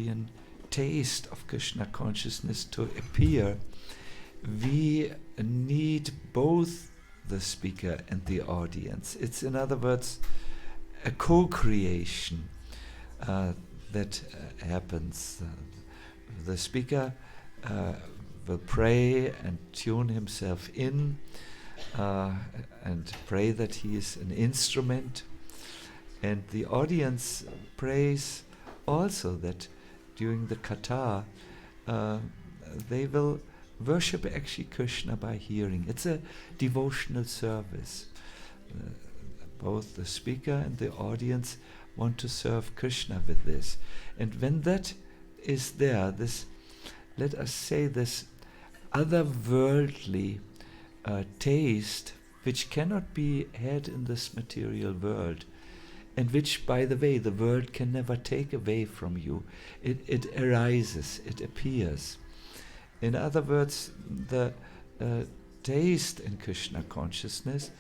Hungarian taste of Krishna consciousness to appear, we need both the speaker and the audience. It's, in other words, a co-creation that happens. The speaker will pray and tune himself in and pray that he is an instrument. And the audience prays also that during the kata they will worship actually Krishna by hearing. It's a devotional service. Both the speaker and the audience want to serve Krishna with this. And when that is there, this, let us say, this otherworldly taste, which cannot be had in this material world, and which, by the way, the world can never take away from you. It arises, it appears. In other words, the taste in Krishna consciousness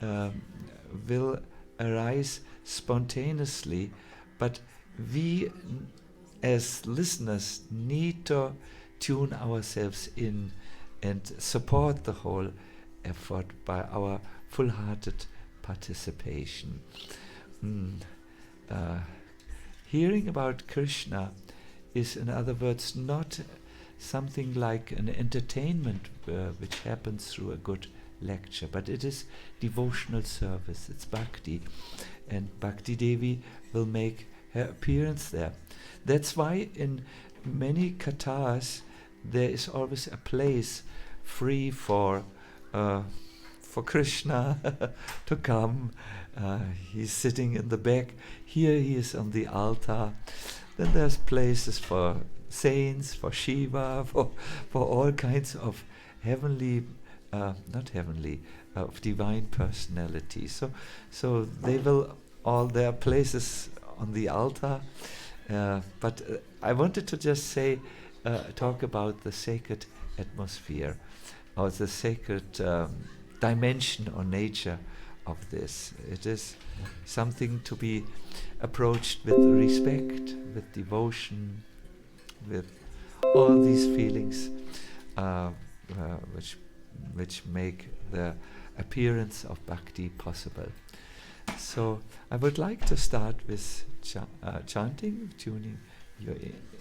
will arise spontaneously, but we as listeners need to tune ourselves in and support the whole effort by our full-hearted participation. Hearing about Krishna is, in other words, not something like an entertainment which happens through a good lecture, but it is devotional service. It's Bhakti, and Bhakti Devi will make her appearance there. That's why in many katas there is always a place free for Krishna to come. He's sitting in the back. Here he is on the altar. Then there's places for saints, for Shiva, for all kinds of heavenly, of divine personalities. So they will all, there are places on the altar. But I wanted to just say, talk about the sacred atmosphere, or the sacred dimension or nature of this. It is something to be approached with respect, with devotion, with all these feelings which make the appearance of Bhakti possible. So I would like to start with chanting, tuning you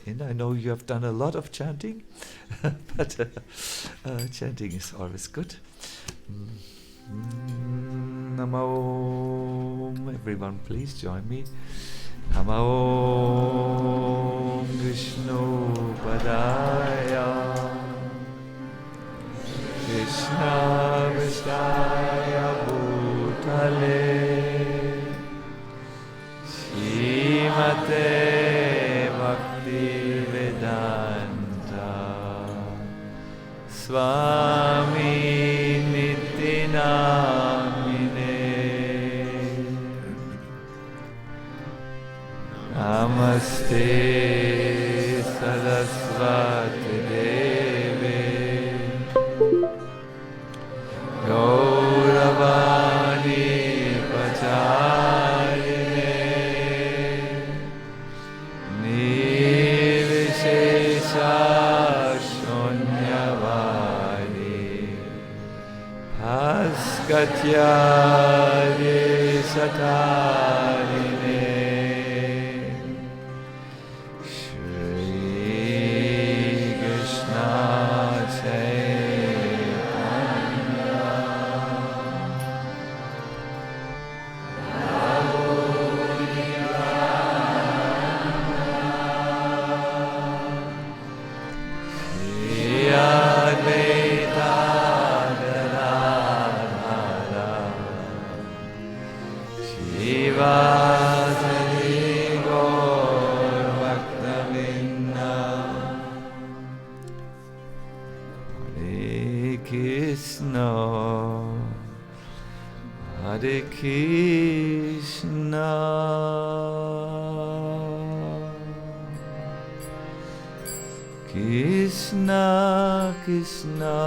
in. I know you have done a lot of chanting, but chanting is always good. Namo. Everyone, please join me. Namo Vishnu Padaya Krishna Vishaya Bhutale Shrimate Bhakti Vedanta Swami Nitinamine Namaste Saraswati Deve Gauravani Pacharine Nirvishesha Shunyavadi Bhaskatyari Satarine Hare Krishna, Krishna Krishna,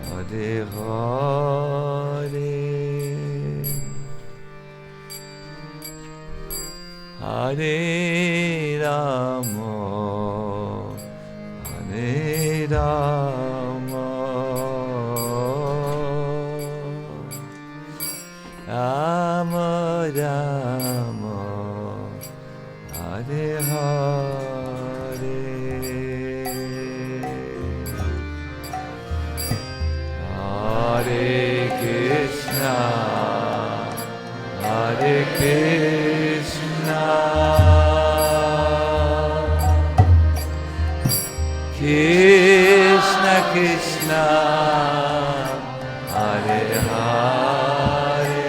Hare Hare, Hare Rama, Hare Rama, Rama Rama, Hare Hare, Hare Krishna, Hare Krishna, Krishna Krishna, Hare Hare,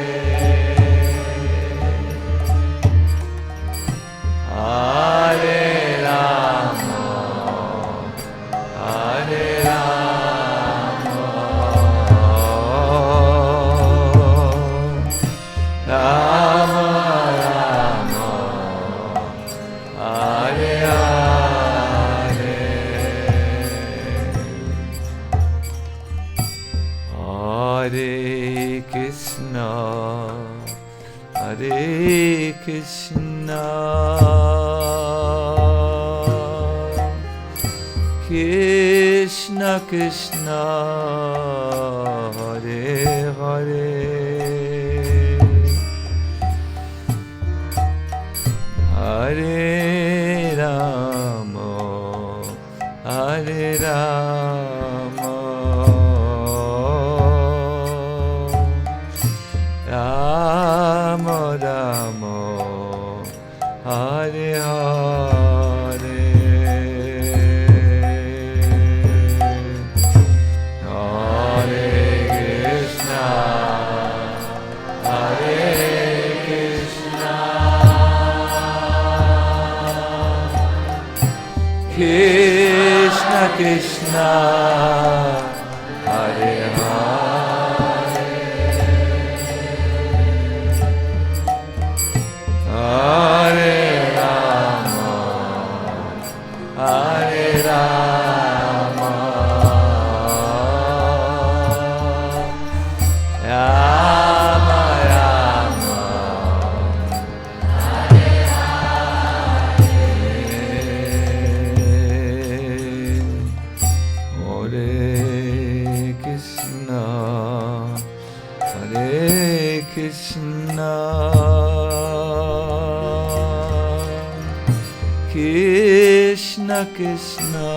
Hare Rama, Hare Rama, Rama Rama, Hare Hare, Hare Krishna, Hare Krishna, Krishna Krishna, Hare Hare, Hare Rama, Hare Rama, Rama Rama, Hare Hare, Hare Krishna, Hare Krishna, Krishna Krishna, Hare Hare, Hare Rama, Hare Rama, Rama Rama, Hare Krishna, Hare Krishna, Krishna Krishna,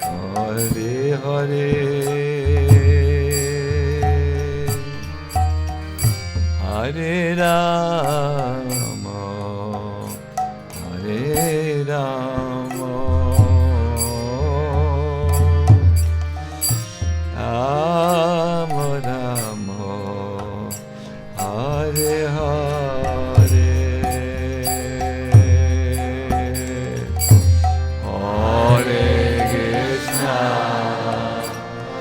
Hare Hare, Hare Rama, Hare Rama, Rama Rama, Hare Hare, Hare Krishna,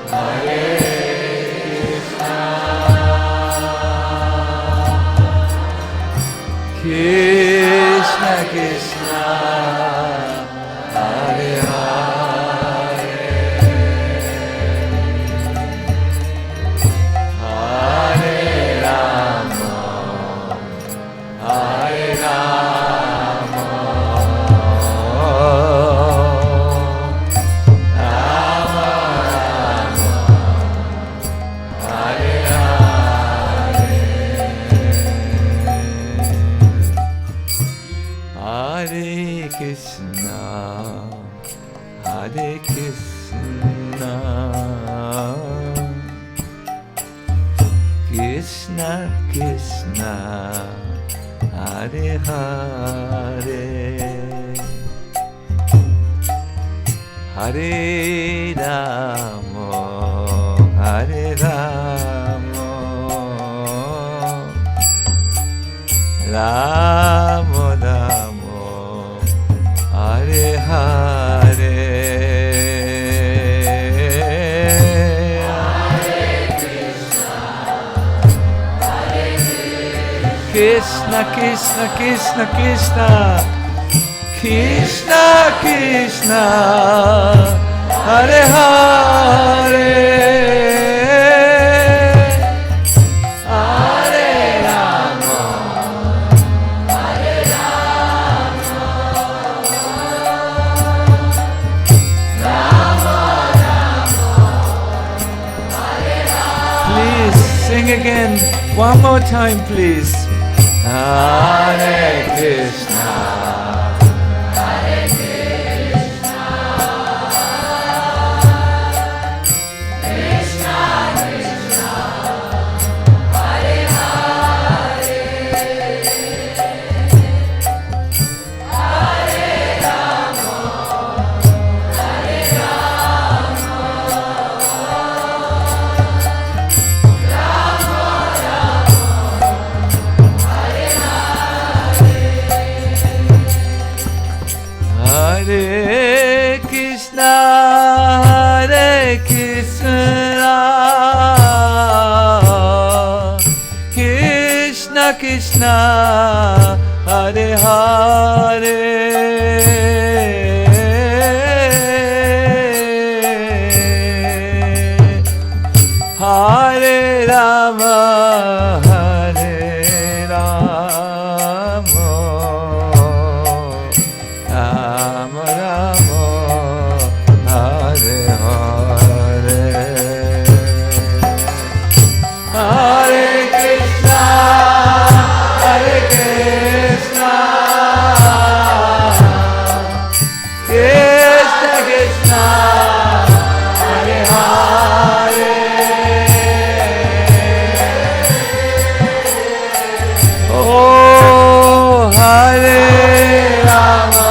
Hare Krishna, Krishna Krishna, Hare Hare, Hare Rama, Hare Rama, Rama Rama, Hare Hare, Hare Krishna, Hare Krishna, Krishna Krishna, Hare Hare, Hare Rama, Hare Rama, Rama Rama, Hare Hare, Krishna Krishna Krishna Krishna, Krishna Krishna, Hare Hare, Hare Rama, Hare sing again. One more time, please. Hare Krishna. Hare Krishna. Krishna Krishna. Hare Hare. Hare Rama. Hare Rama. Hare Krishna, Hare Krishna, Krishna Krishna, Hare Hare, Hare Rama, Hare Rama. Rama Rama, Hare Hare, Hare Krishna, Hare Krishna, Krishna Krishna, Hare Hare, oh Hare Rama.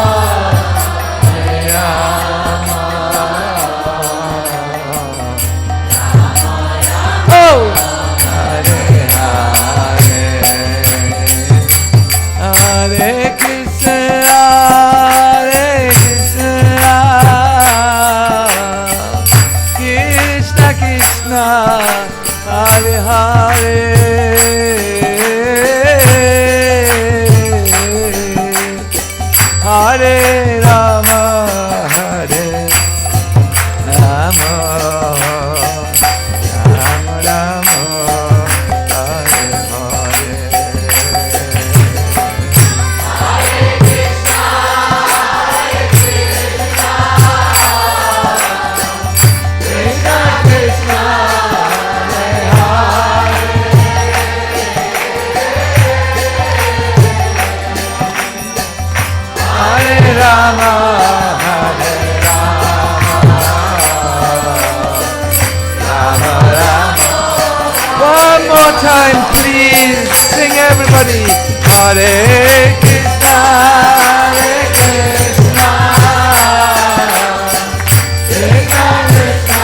Hare Hare, Hare Rama, Hare Rama, Rama Rama, Hare Hare. Hare Krishna, Hare Krishna, Krishna Krishna. Rama, Hare Rama, Rama Rama. One more time, please. Sing everybody. Hare Krishna, Hare Krishna, Krishna Krishna,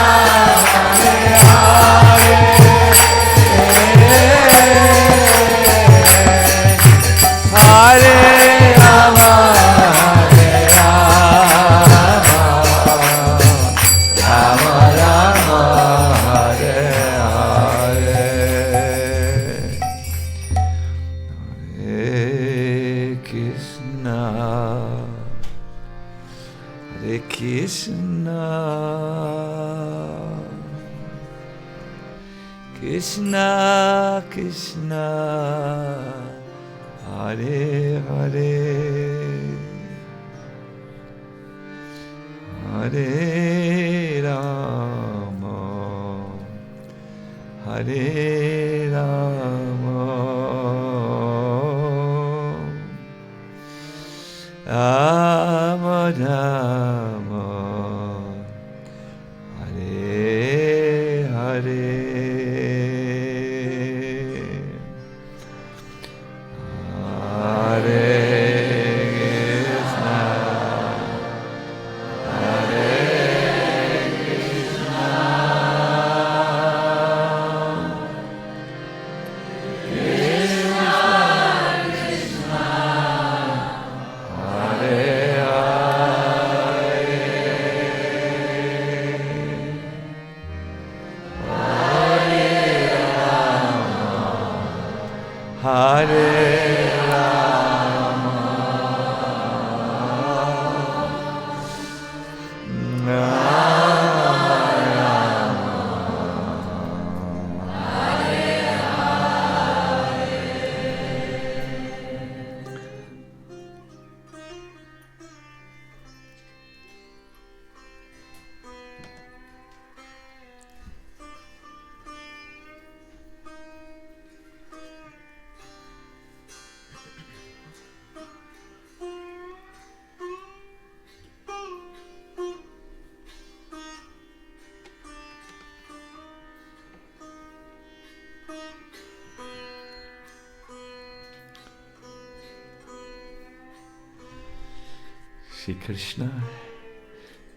Hare Hare, Hare Rama. Krishna Krishna, Hare Hare, Hare Rama, Hare Rama, Rama Rama, Hare Hare. Hare Shri Krishna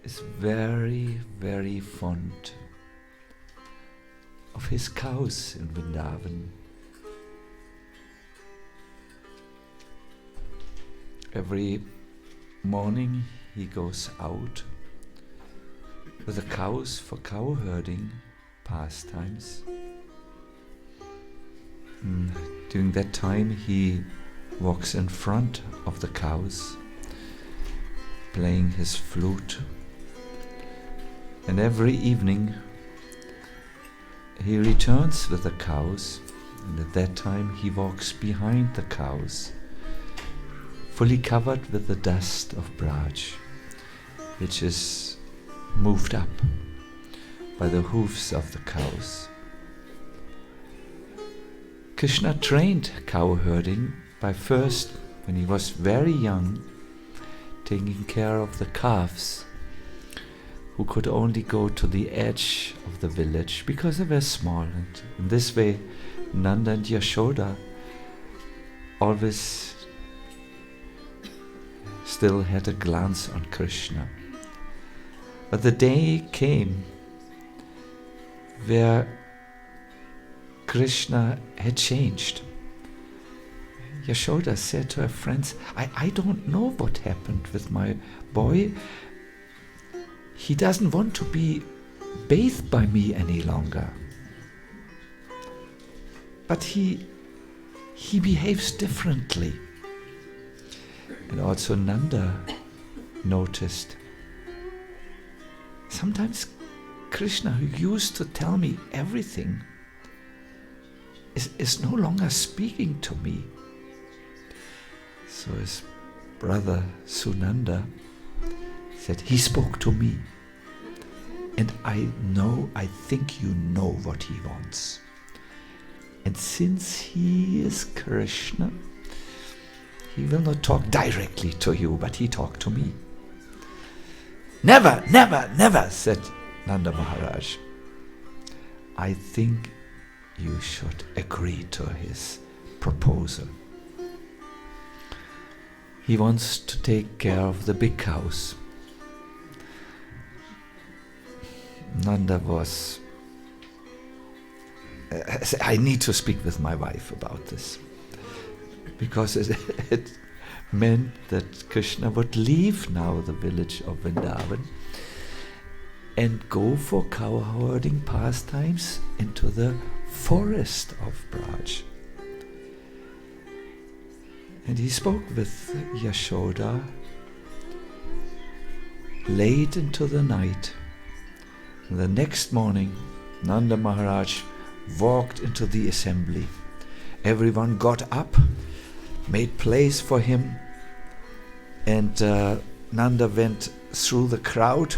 is very, very fond of his cows in Vrindavan. Every morning he goes out with the cows for cow herding pastimes. During that time he walks in front of the cows, playing his flute. And every evening he returns with the cows, and at that time he walks behind the cows, fully covered with the dust of Braj, which is moved up by the hoofs of the cows. Krishna trained cow herding by first, when he was very young, taking care of the calves who could only go to the edge of the village because they were small. And in this way, Nanda and Yashoda always still had a glance on Krishna. But the day came where Krishna had changed. Yashoda said to her friends, I don't know what happened with my boy. He doesn't want to be bathed by me any longer. But he behaves differently. And also Nanda noticed, sometimes Krishna, who used to tell me everything, is no longer speaking to me. So his brother Sunanda said, he spoke to me. And I think you know what he wants. And since he is Krishna, he will not talk directly to you, but he talked to me. Never, never, never, said Nanda Maharaj. I think you should agree to his proposal. He wants to take care of the big cows. Nanda was... I need to speak with my wife about this. Because it meant that Krishna would leave now the village of Vrindavan and go for cow herding pastimes into the forest of Braj. And he spoke with Yashoda late into the night. And the next morning, Nanda Maharaj walked into the assembly. Everyone got up, made place for him, and Nanda went through the crowd.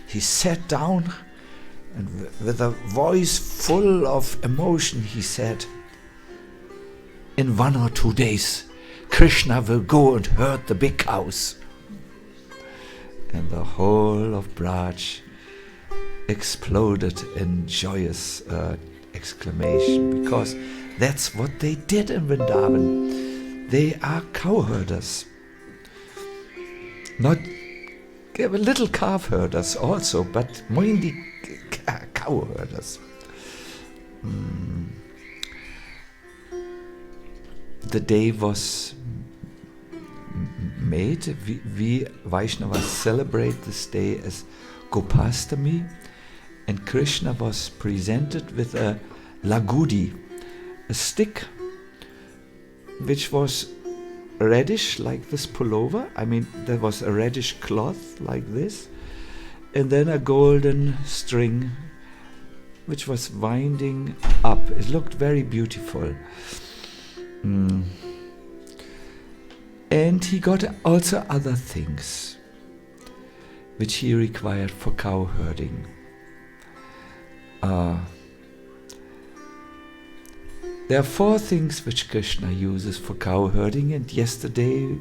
He sat down, and with a voice full of emotion he said, in 1 or 2 days, Krishna will go and herd the big cows. And the whole of Braj exploded in joyous exclamation, because that's what they did in Vrindavan. They are cow herders. Not little calf herders also, but mainly cow herders. The day was made. We Vaishnavas celebrate this day as Gopastami, and Krishna was presented with a lagudi, a stick which was reddish like this pullover. I mean, there was a reddish cloth like this, and then a golden string which was winding up. It looked very beautiful. And he got also other things which he required for cow herding. There are 4 things which Krishna uses for cow herding, and yesterday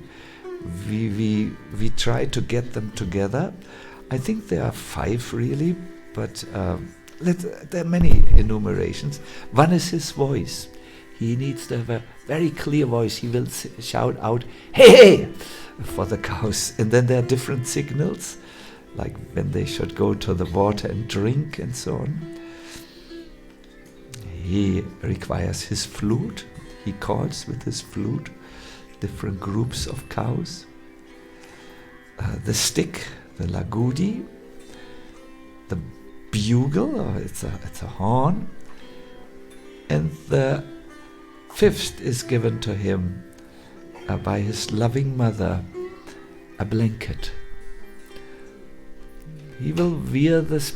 we tried to get them together. I think there are 5 really, but there are many enumerations. One is his voice. he needs to have a very clear voice. He will shout out, "Hey, hey!" for the cows. And then there are different signals, like when they should go to the water and drink and so on. He requires his flute. He calls with his flute different groups of cows. The stick, the lagudi, the bugle, or it's a horn, and the fifth is given to him by his loving mother, a blanket. He will wear this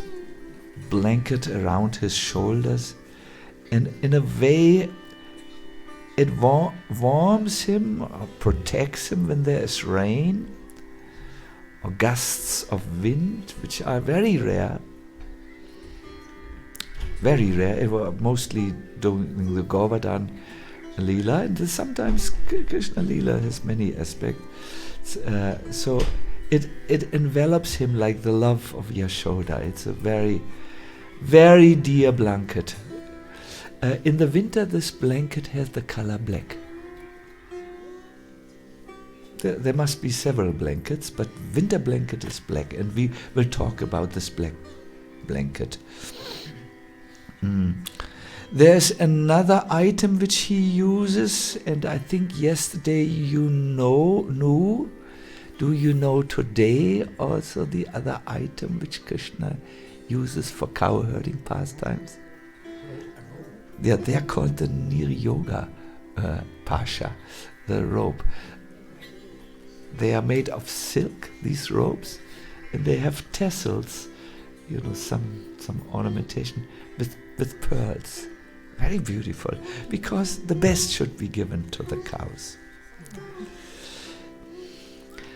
blanket around his shoulders, and in a way it warms him or protects him when there is rain or gusts of wind, which are very rare. Very rare. It was mostly during the Govardhan Leela, and sometimes Krishna Leela has many aspects. So it envelops him like the love of Yashoda. It's a very, very dear blanket. In the winter, this blanket has the color black. There must be several blankets, but winter blanket is black, and we will talk about this black blanket. There's another item which he uses, and I think yesterday you knew. Do you know today also the other item which Krishna uses for cow herding pastimes? Yeah, they are called the Niryoga Pasha, the robe. They are made of silk, these robes, and they have tassels, some ornamentation with pearls. Very beautiful, because the best should be given to the cows.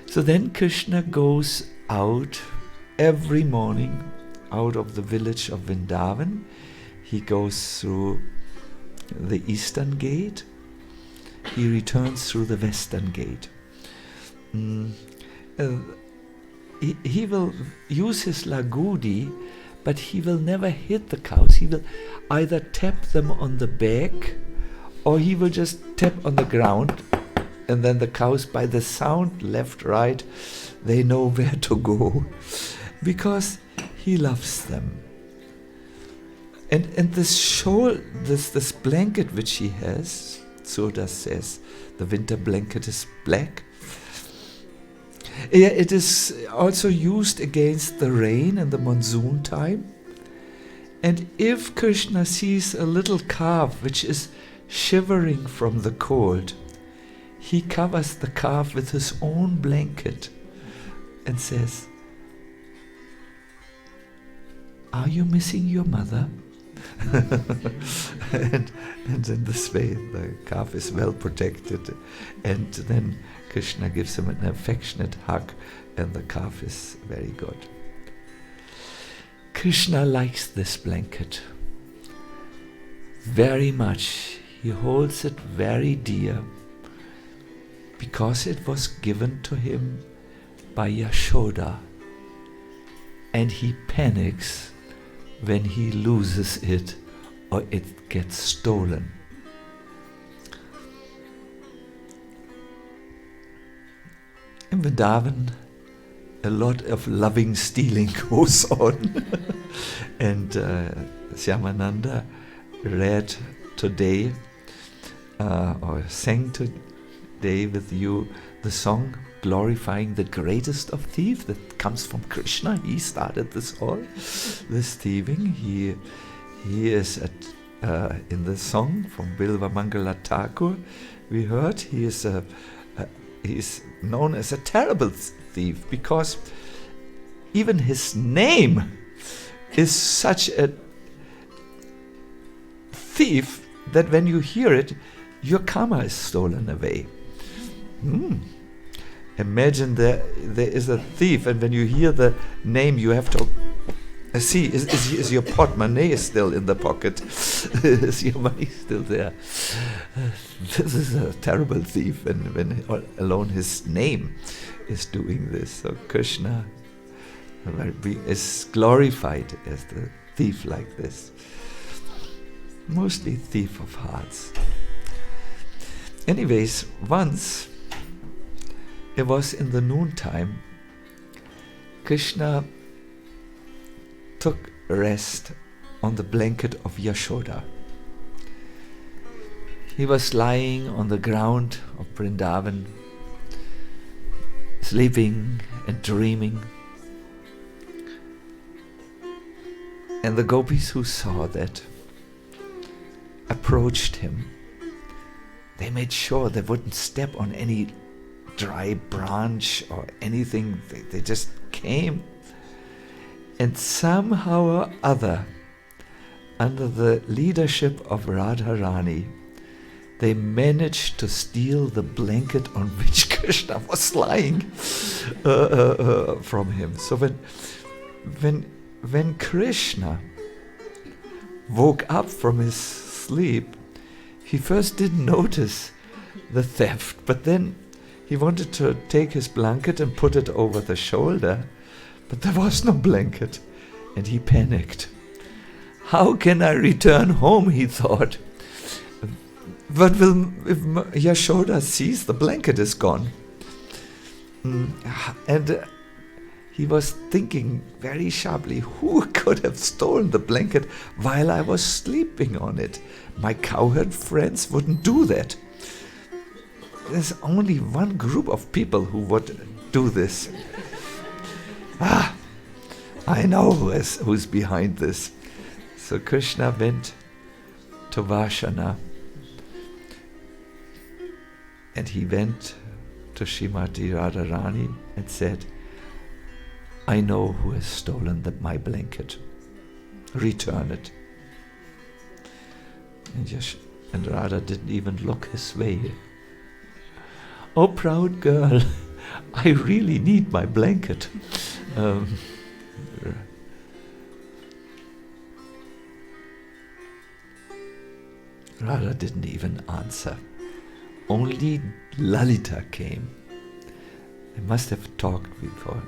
So then Krishna goes out every morning out of the village of Vrindavan. He goes through the eastern gate. He returns through the western gate. He will use his lagudi, but he will never hit the cows. He will either tap them on the back, or he will just tap on the ground, and then the cows, by the sound, left, right, they know where to go, because he loves them. And this blanket which he has, Surdas says, the winter blanket is black. It is also used against the rain and the monsoon time. And if Krishna sees a little calf which is shivering from the cold, he covers the calf with his own blanket and says, "Are you missing your mother?" and in this way the calf is well protected, and then Krishna gives him an affectionate hug, and the calf is very good. Krishna likes this blanket very much. He holds it very dear because it was given to him by Yashoda, and he panics when he loses it or it gets stolen. In Vrindavan, a lot of loving stealing goes on. And Shyamananda read today, or sang today with you, the song glorifying the greatest of thieves that comes from Krishna. He started this all, this thieving. He is in the song from Bilva Mangala Thakur. We heard he is known as a terrible thief, because even his name is such a thief that when you hear it, your karma is stolen away. Imagine there is a thief, and when you hear the name, you have to see, is your portemonnaie still in the pocket? Is your money still there? This is a terrible thief, and when alone his name is doing this. So Krishna is glorified as the thief like this. Mostly thief of hearts. Anyways, once, it was in the noontime, Krishna took rest on the blanket of Yashoda. He was lying on the ground of Vrindavan, sleeping and dreaming. And the gopis who saw that approached him. They made sure they wouldn't step on any dry branch or anything. They just came. And somehow or other, under the leadership of Radharani, they managed to steal the blanket on which Krishna was lying from him. So when Krishna woke up from his sleep, he first didn't notice the theft, but then he wanted to take his blanket and put it over the shoulder, but there was no blanket, and he panicked. How can I return home, he thought. What will if Yashoda sees the blanket is gone? And he was thinking very sharply, who could have stolen the blanket while I was sleeping on it? My cowherd friends wouldn't do that. There's only one group of people who would do this. I know who's behind this. So Krishna went to Vashana, and he went to Srimati Radharani and said, I know who has stolen my blanket. Return it. And Radha didn't even look his way. Oh, proud girl, I really need my blanket. Radha didn't even answer. Only Lalita came. They must have talked before.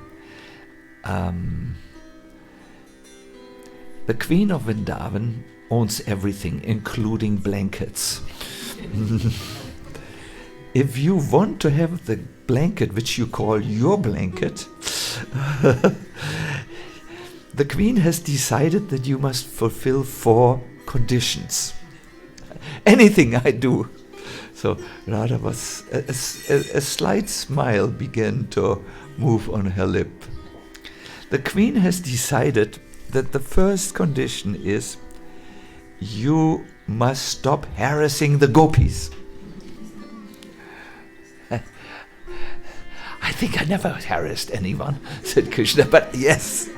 The Queen of Vrindavan owns everything, including blankets. If you want to have the blanket which you call your blanket, the Queen has decided that you must fulfill 4 conditions. Anything I do. So Radha was, a slight smile began to move on her lip. The Queen has decided that the first condition is you must stop harassing the gopis. I think I never harassed anyone, said Krishna, but yes.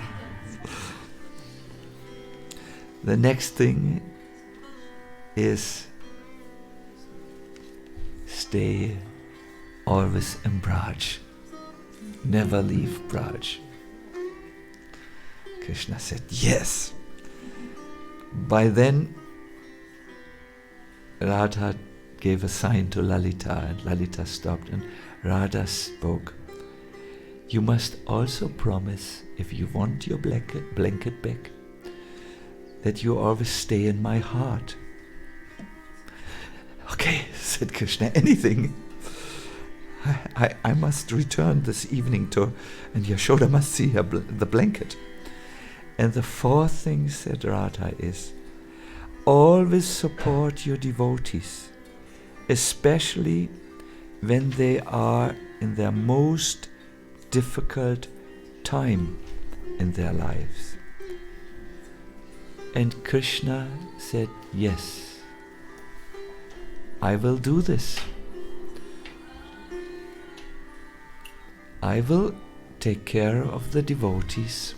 The next thing is stay always in Braj. Never leave Braj. Krishna said, yes. By then, Radha gave a sign to Lalita, and Lalita stopped, and Radha spoke. You must also promise, if you want your blanket back, that you always stay in my heart. Okay, said Krishna, anything. I must return this evening to, and Yashoda must see the blanket. And the 4th thing, said Radha, is always support your devotees, especially when they are in their most difficult time in their lives. And Krishna said, yes, I will do this. I will take care of the devotees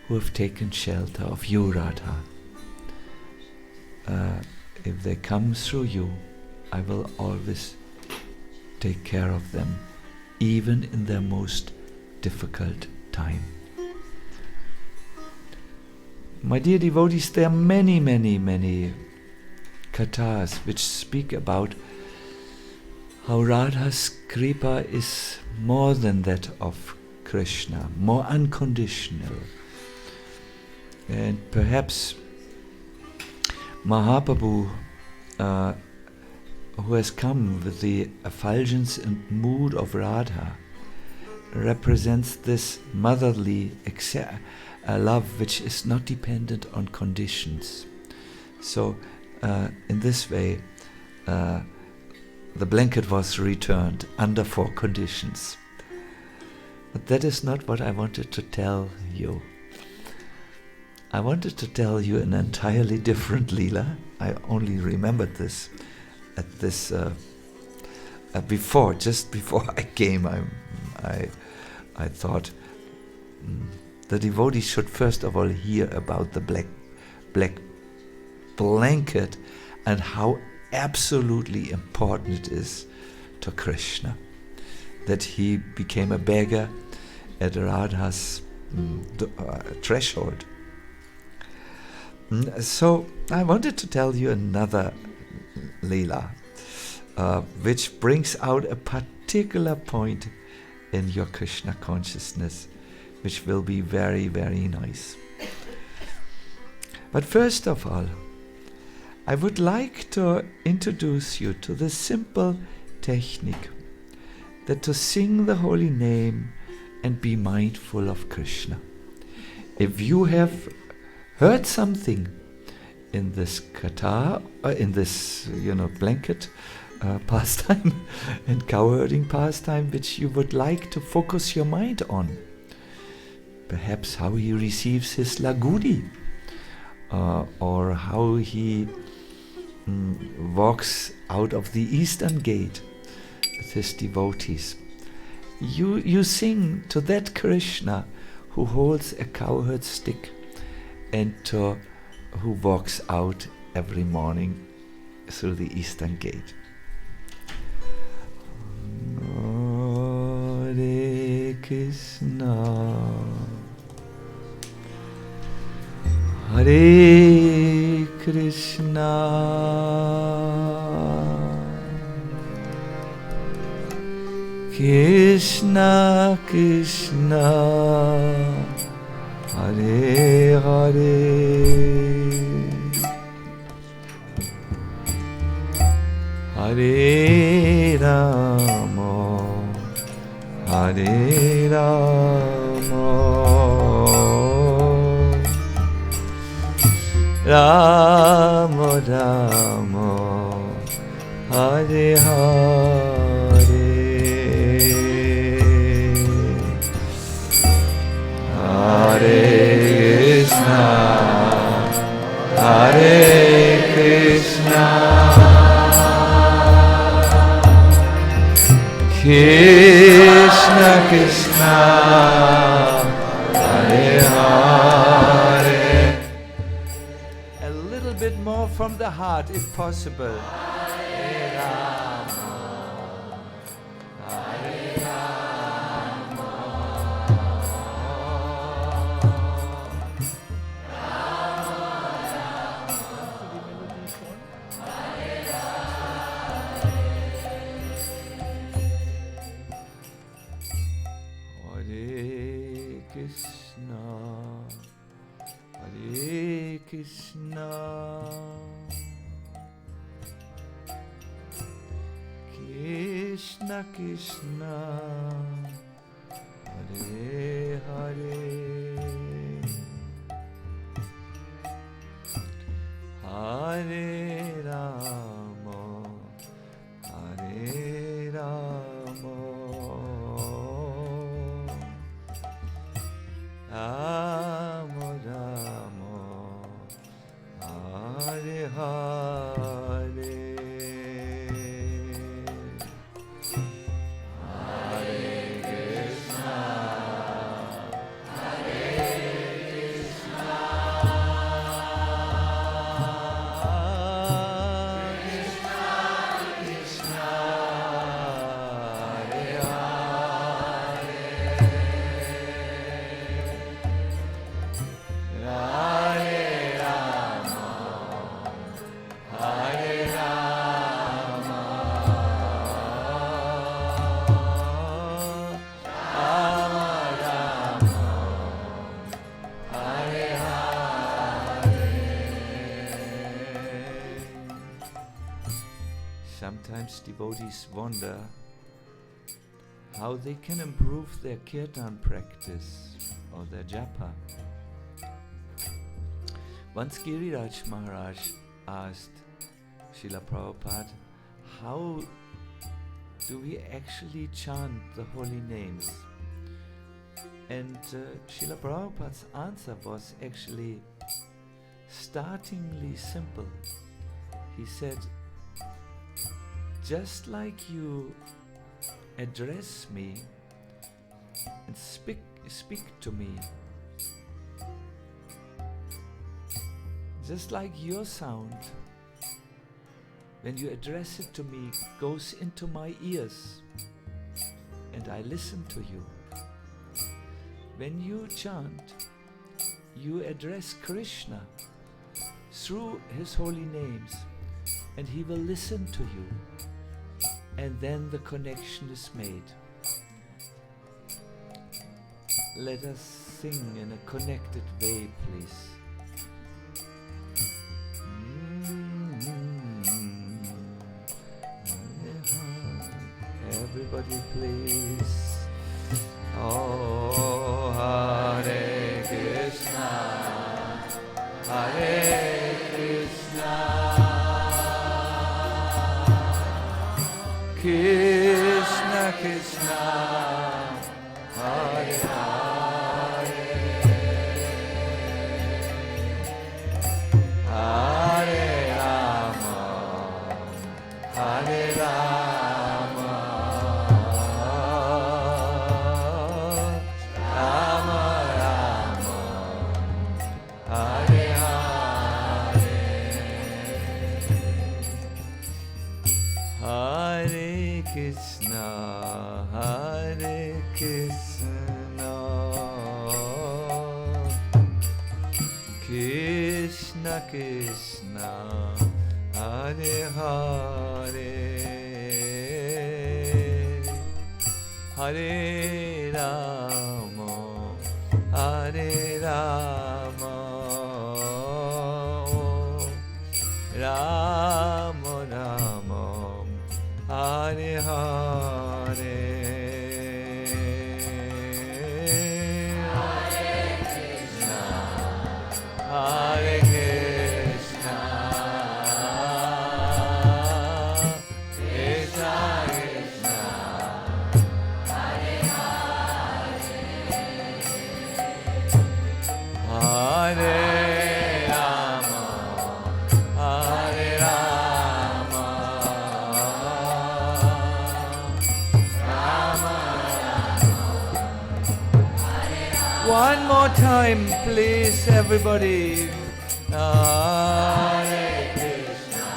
who have taken shelter of you, Radha. If they come through you, I will always take care of them, even in their most difficult time. My dear devotees, there are many, many, many kathas which speak about how Radha's kripa is more than that of Krishna, more unconditional. And perhaps Mahaprabhu who has come with the effulgence and mood of Radha, represents this motherly love which is not dependent on conditions. So in this way, the blanket was returned under 4 conditions. But that is not what I wanted to tell you. I wanted to tell you an entirely different Leela. I only remembered this at this just before I came. I thought the devotees should first of all hear about the black blanket and how absolutely important it is to Krishna that he became a beggar at Radha's threshold. So I wanted to tell you another Leela, which brings out a particular point in your Krishna consciousness, which will be very, very nice. But first of all, I would like to introduce you to the simple technique that to sing the holy name and be mindful of Krishna. If you have heard something in this kata, in this blanket pastime and cowherding pastime, which you would like to focus your mind on, perhaps how he receives his lagudi, or how he walks out of the eastern gate with his devotees. You sing to that Krishna who holds a cowherd stick and who walks out every morning through the eastern gate. Hare Krishna, Hare Krishna, Krishna Krishna, Hare Hare, Hare Rama, Hare Rama, Rama Rama, Hare Hare, Hare Krishna, Hare Krishna, Krishna Krishna, Hare Hare. A little bit more from the heart, if possible. Hare Rama, Hare Rama, Hare Krishna, Hare Krishna, Krishna Krishna, Hare Hare, Hare Rama, Hare Rama, Rama Rama, Hare Hare, Hare sometimes devotees wonder how they can improve their kirtan practice or their japa. Once Giriraj Maharaj asked Srila Prabhupada, how do we actually chant the holy names? And Srila Prabhupada's answer was actually startlingly simple. He said, just like you address me and speak to me, just like your sound, when you address it to me, goes into my ears and I listen to you. When you chant, you address Krishna through his holy names and he will listen to you, and then the connection is made. Let us sing in a connected way, please. Everybody please. Oh, Hare Krishna, Hare Krishna, Krishna Krishna, Hare Hare, Hare Rama, Hare Rama, Krishna, Hare Krishna, Krishna Krishna, Hare Hare, Hare Rama, Hare Rama, Rama Rama, Hare Hare, Hare Krishna, Hare Krishna, Krishna Krishna, Hare Hare, Hare Rama, Hare Rama, one more time, please, everybody. Hare Krishna,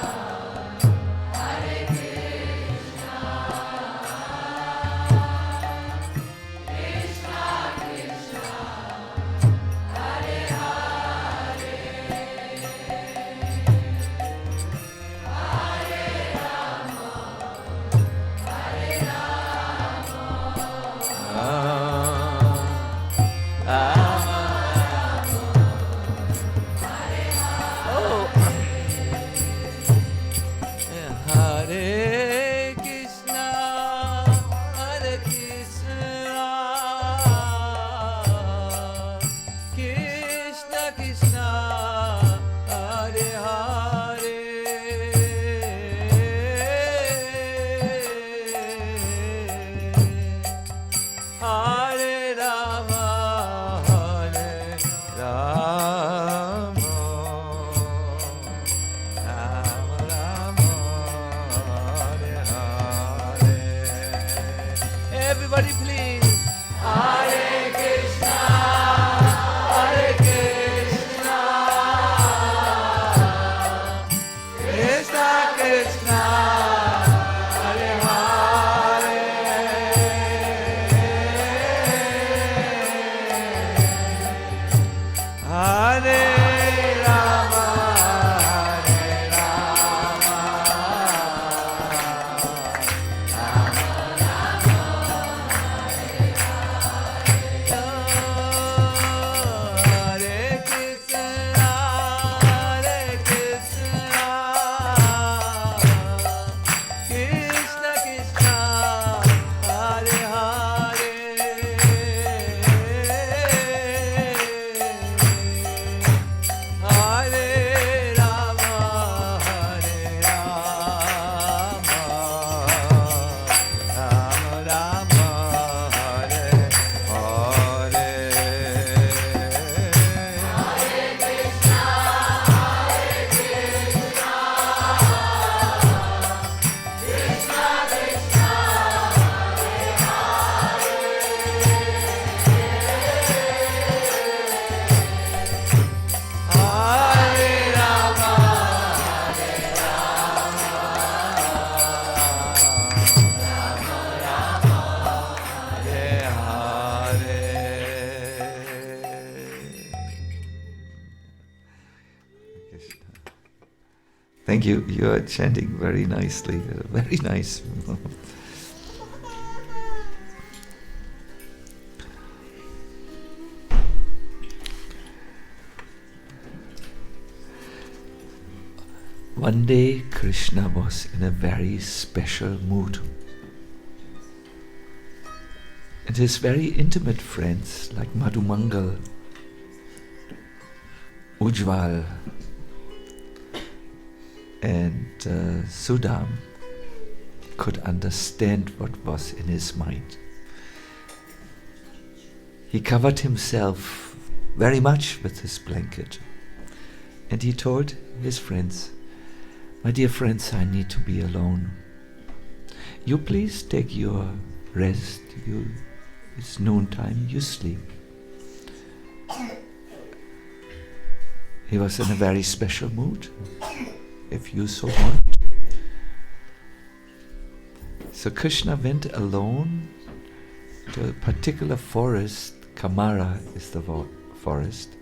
Hare Krishna, Krishna Krishna, Hare Hare, Hare Rama, Hare Rama. Hare Krishna, Hare Krishna, Krishna Krishna, Hare Hare, Hare Rama, Hare Rama, Rama Rama, Hare Hare. Everybody please. Hare Krishna, Hare Krishna, Krishna Krishna, Hare Hare, Thank you. You are chanting very nicely. Very nice. One day Krishna was in a very special mood. And his very intimate friends like Madhumangal, Ujjwal and Sudam could understand what was in his mind. He covered himself very much with his blanket and he told his friends, "My dear friends, I need to be alone. You please take your rest. It's noontime, you sleep." He was in a very special mood, if you so want. So Krishna went alone to a particular forest. Kamara is the forest,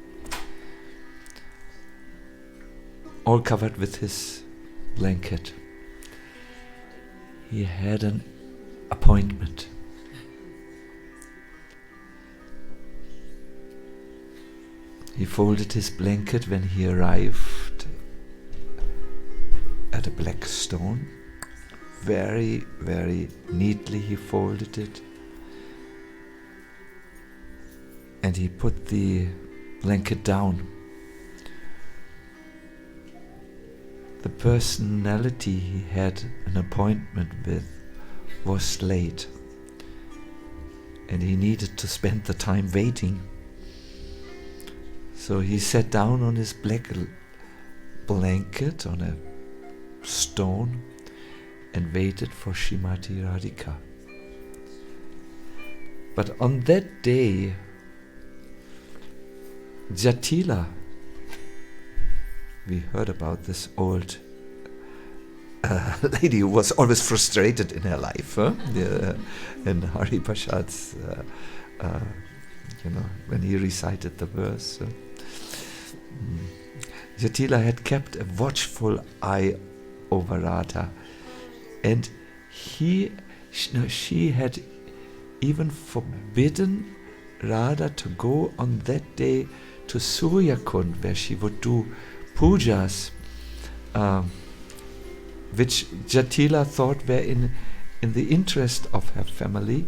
all covered with his blanket. He had an appointment. He folded his blanket when he arrived at a black stone. Very, very neatly he folded it. And he put the blanket down. The personality he had an appointment with was late. And he needed to spend the time waiting. So he sat down on his black blanket on a stone and waited for Srimati Radhika. But on that day, Jatila, we heard about this old lady who was always frustrated in her life, in Hari Prashad's, when he recited the verse. Jatila had kept a watchful eye over Radha, and she had even forbidden Radha to go on that day to Surya Kund, where she would do pujas, which Jatila thought were in the interest of her family,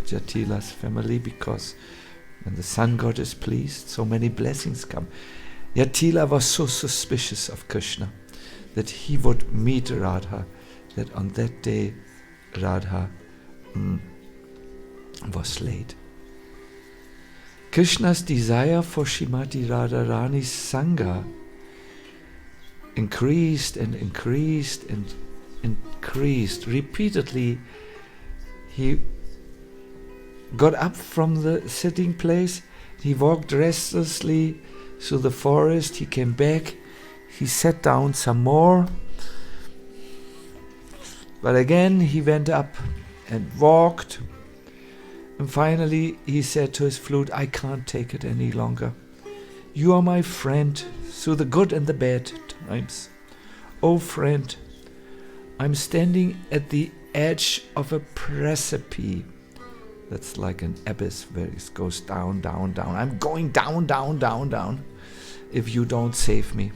Jatila's family, because when the sun god is pleased, so many blessings come. Jatila was so suspicious of Krishna that he would meet Radha, that on that day Radha was late. Krishna's desire for Srimati Radharani's Sangha increased and increased and increased. Repeatedly, he got up from the sitting place, he walked restlessly through the forest, he came back, he sat down some more, but again he went up and walked, and finally he said to his flute, "I can't take it any longer. You are my friend through the good and the bad times. Oh friend, I'm standing at the edge of a precipice." That's like an abyss where it goes down, down, down. I'm going down, down, down, down. If you don't save me.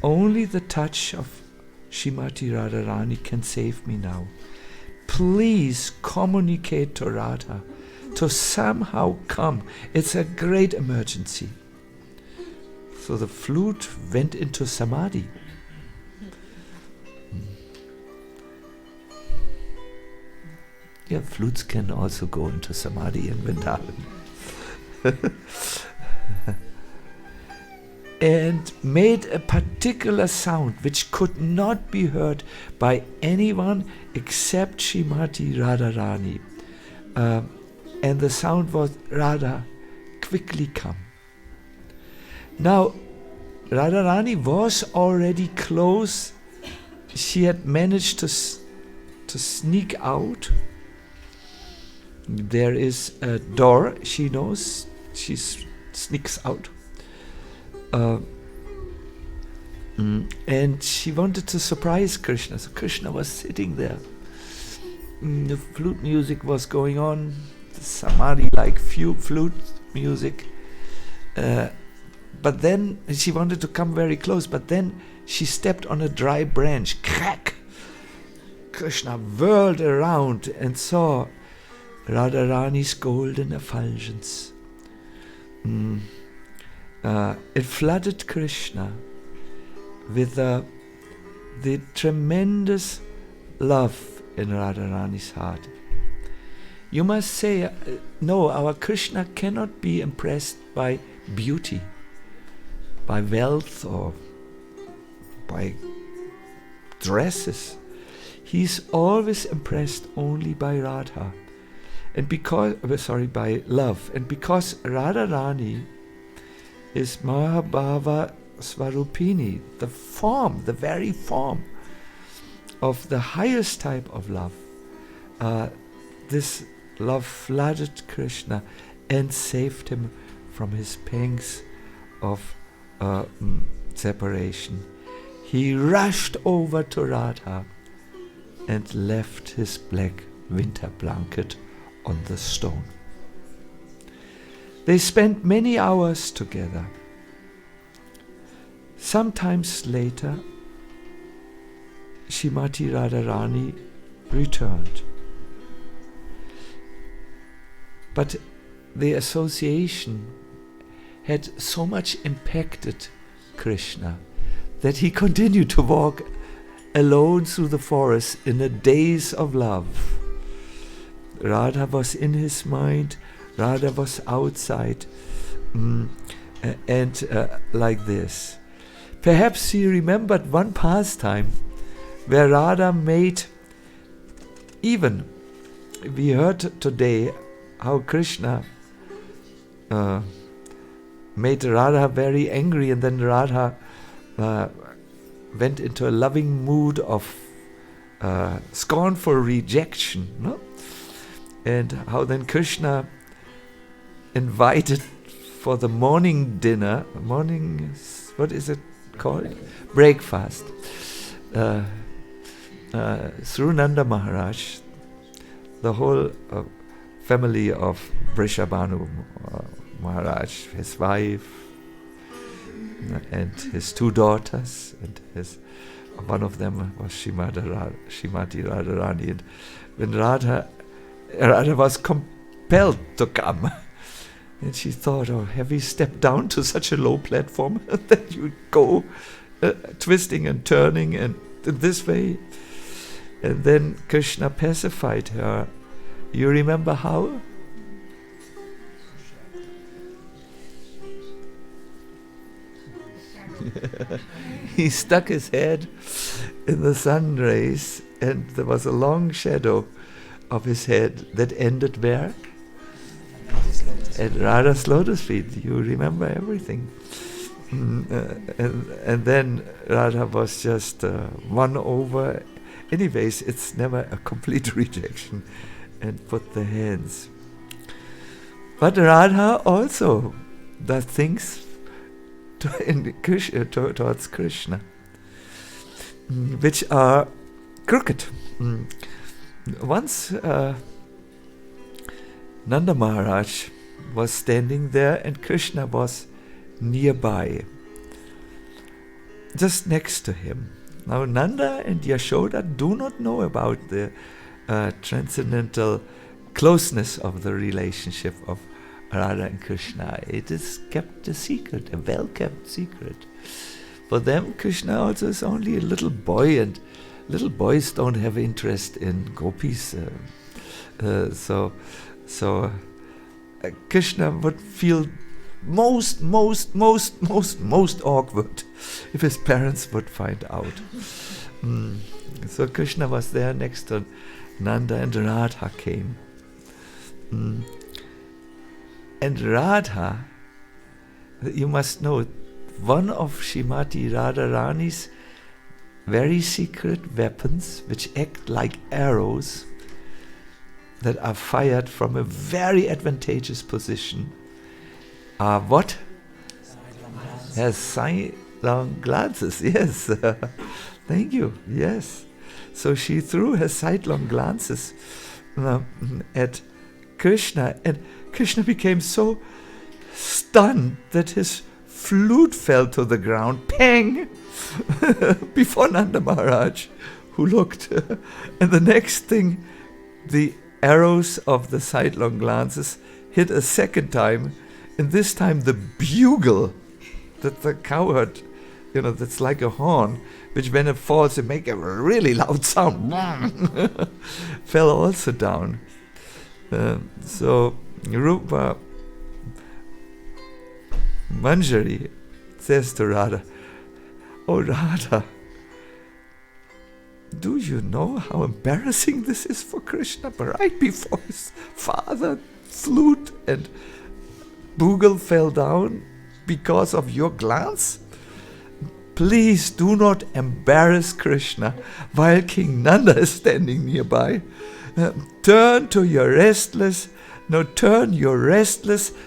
Only the touch of Srimati Radharani can save me now. Please communicate to Radha to somehow come. It's a great emergency. So the flute went into samadhi. Yeah, flutes can also go into samadhi in Vrindavan. And made a particular sound which could not be heard by anyone except Srimati Radharani. And the sound was, "Radha, quickly come." Now, Radharani was already close. She had managed to sneak out. There is a door, she knows, she sneaks out. And she wanted to surprise Krishna. So Krishna was sitting there. The flute music was going on, the samadhi-like flute music. But then she wanted to come very close, but then she stepped on a dry branch. Crack! Krishna whirled around and saw Radharani's golden effulgence. It flooded Krishna with the tremendous love in Radharani's heart. You must say, no, our Krishna cannot be impressed by beauty, by wealth, or by dresses. He's always impressed only by Radha, and by love. And because Radharani is Mahabhava Svarupini, the very form of the highest type of love, this love flooded Krishna and saved him from his pangs of separation. He rushed over to Radha and left his black winter blanket on the stone. They spent many hours together. Sometimes later, Srimati Radharani returned. But the association had so much impacted Krishna that he continued to walk alone through the forest in a daze of love. Radha was in his mind, Radha was outside, and like this. Perhaps he remembered one pastime where Radha made, even we heard today how Krishna made Radha very angry, and then Radha went into a loving mood of scornful rejection, no? And how then Krishna invited for the morning dinner, what is it called? Breakfast. Through Nanda Maharaj, the whole family of Vrishabhanu Maharaj, his wife, and his two daughters, and one of them was Srimati Radharani. And when Radha was compelled to come, and she thought, oh, have we stepped down to such a low platform that you go twisting and turning and in this way? And then Krishna pacified her. You remember how? He stuck his head in the sun rays, and there was a long shadow of his head that ended where? At Radha's lotus feet. You remember everything. And then Radha was just won over. Anyways, it's never a complete rejection. And put the hands. But Radha also does things towards Krishna, which are crooked. Once Nanda Maharaj was standing there and Krishna was nearby, just next to him. Now Nanda and Yashoda do not know about the transcendental closeness of the relationship of Radha and Krishna. It is kept a secret, a well-kept secret. For them, Krishna also is only a little boy, and little boys don't have interest in gopis. So Krishna would feel most awkward if his parents would find out. So Krishna was there next to Nanda, and Radha came. And Radha, you must know, one of Srimati Radharani's very secret weapons, which act like arrows that are fired from a very advantageous position, are what? Her sidelong glances. Yes, thank you. Yes. So she threw her sidelong glances at Krishna, and Krishna became so stunned that his flute fell to the ground, pang, before Nanda Maharaj, who looked. And the next thing, the arrows of the sidelong glances hit a second time, and this time the bugle that the cowherd, that's like a horn, which when it falls, it makes a really loud sound, fell also down. So Rupa Manjari says to Radha, "Oh Radha, do you know how embarrassing this is for Krishna? But right before his father, flute and bugle fell down because of your glance? Please do not embarrass Krishna while King Nanda is standing nearby. Turn your restless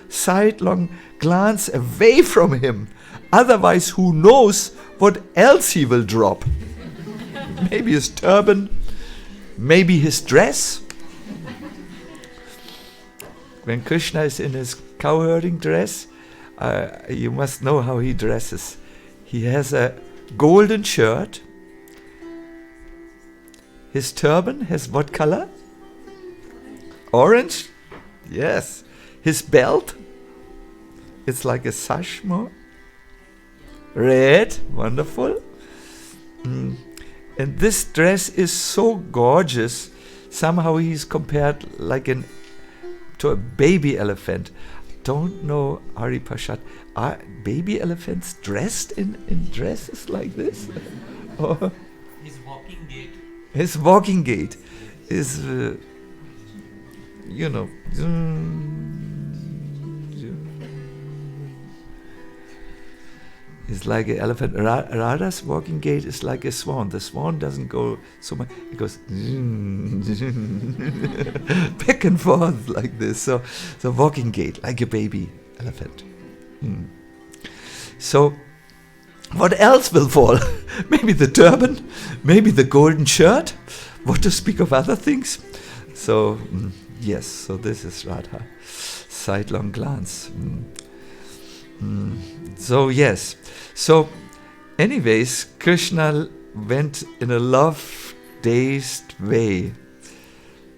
sidelong glance away from him. Otherwise, who knows what else he will drop? Maybe his turban, maybe his dress." When Krishna is in his cowherding dress, you must know how he dresses. He has a golden shirt. His turban has what color? Orange? Yes. His belt? It's like a sash more. Red? Wonderful. And this dress is so gorgeous. Somehow he's compared to a baby elephant. Don't know, Ari Pashat, are baby elephants dressed in dresses like this? Or his walking gait is, it's like an elephant. Radha's walking gait is like a swan. The swan doesn't go so much. It goes back and forth like this. So walking gait, like a baby elephant. So what else will fall? Maybe the turban, maybe the golden shirt. What to speak of other things? So yes, so this is Radha. Sidelong glance. So yes. So anyways, Krishna went in a love-dazed way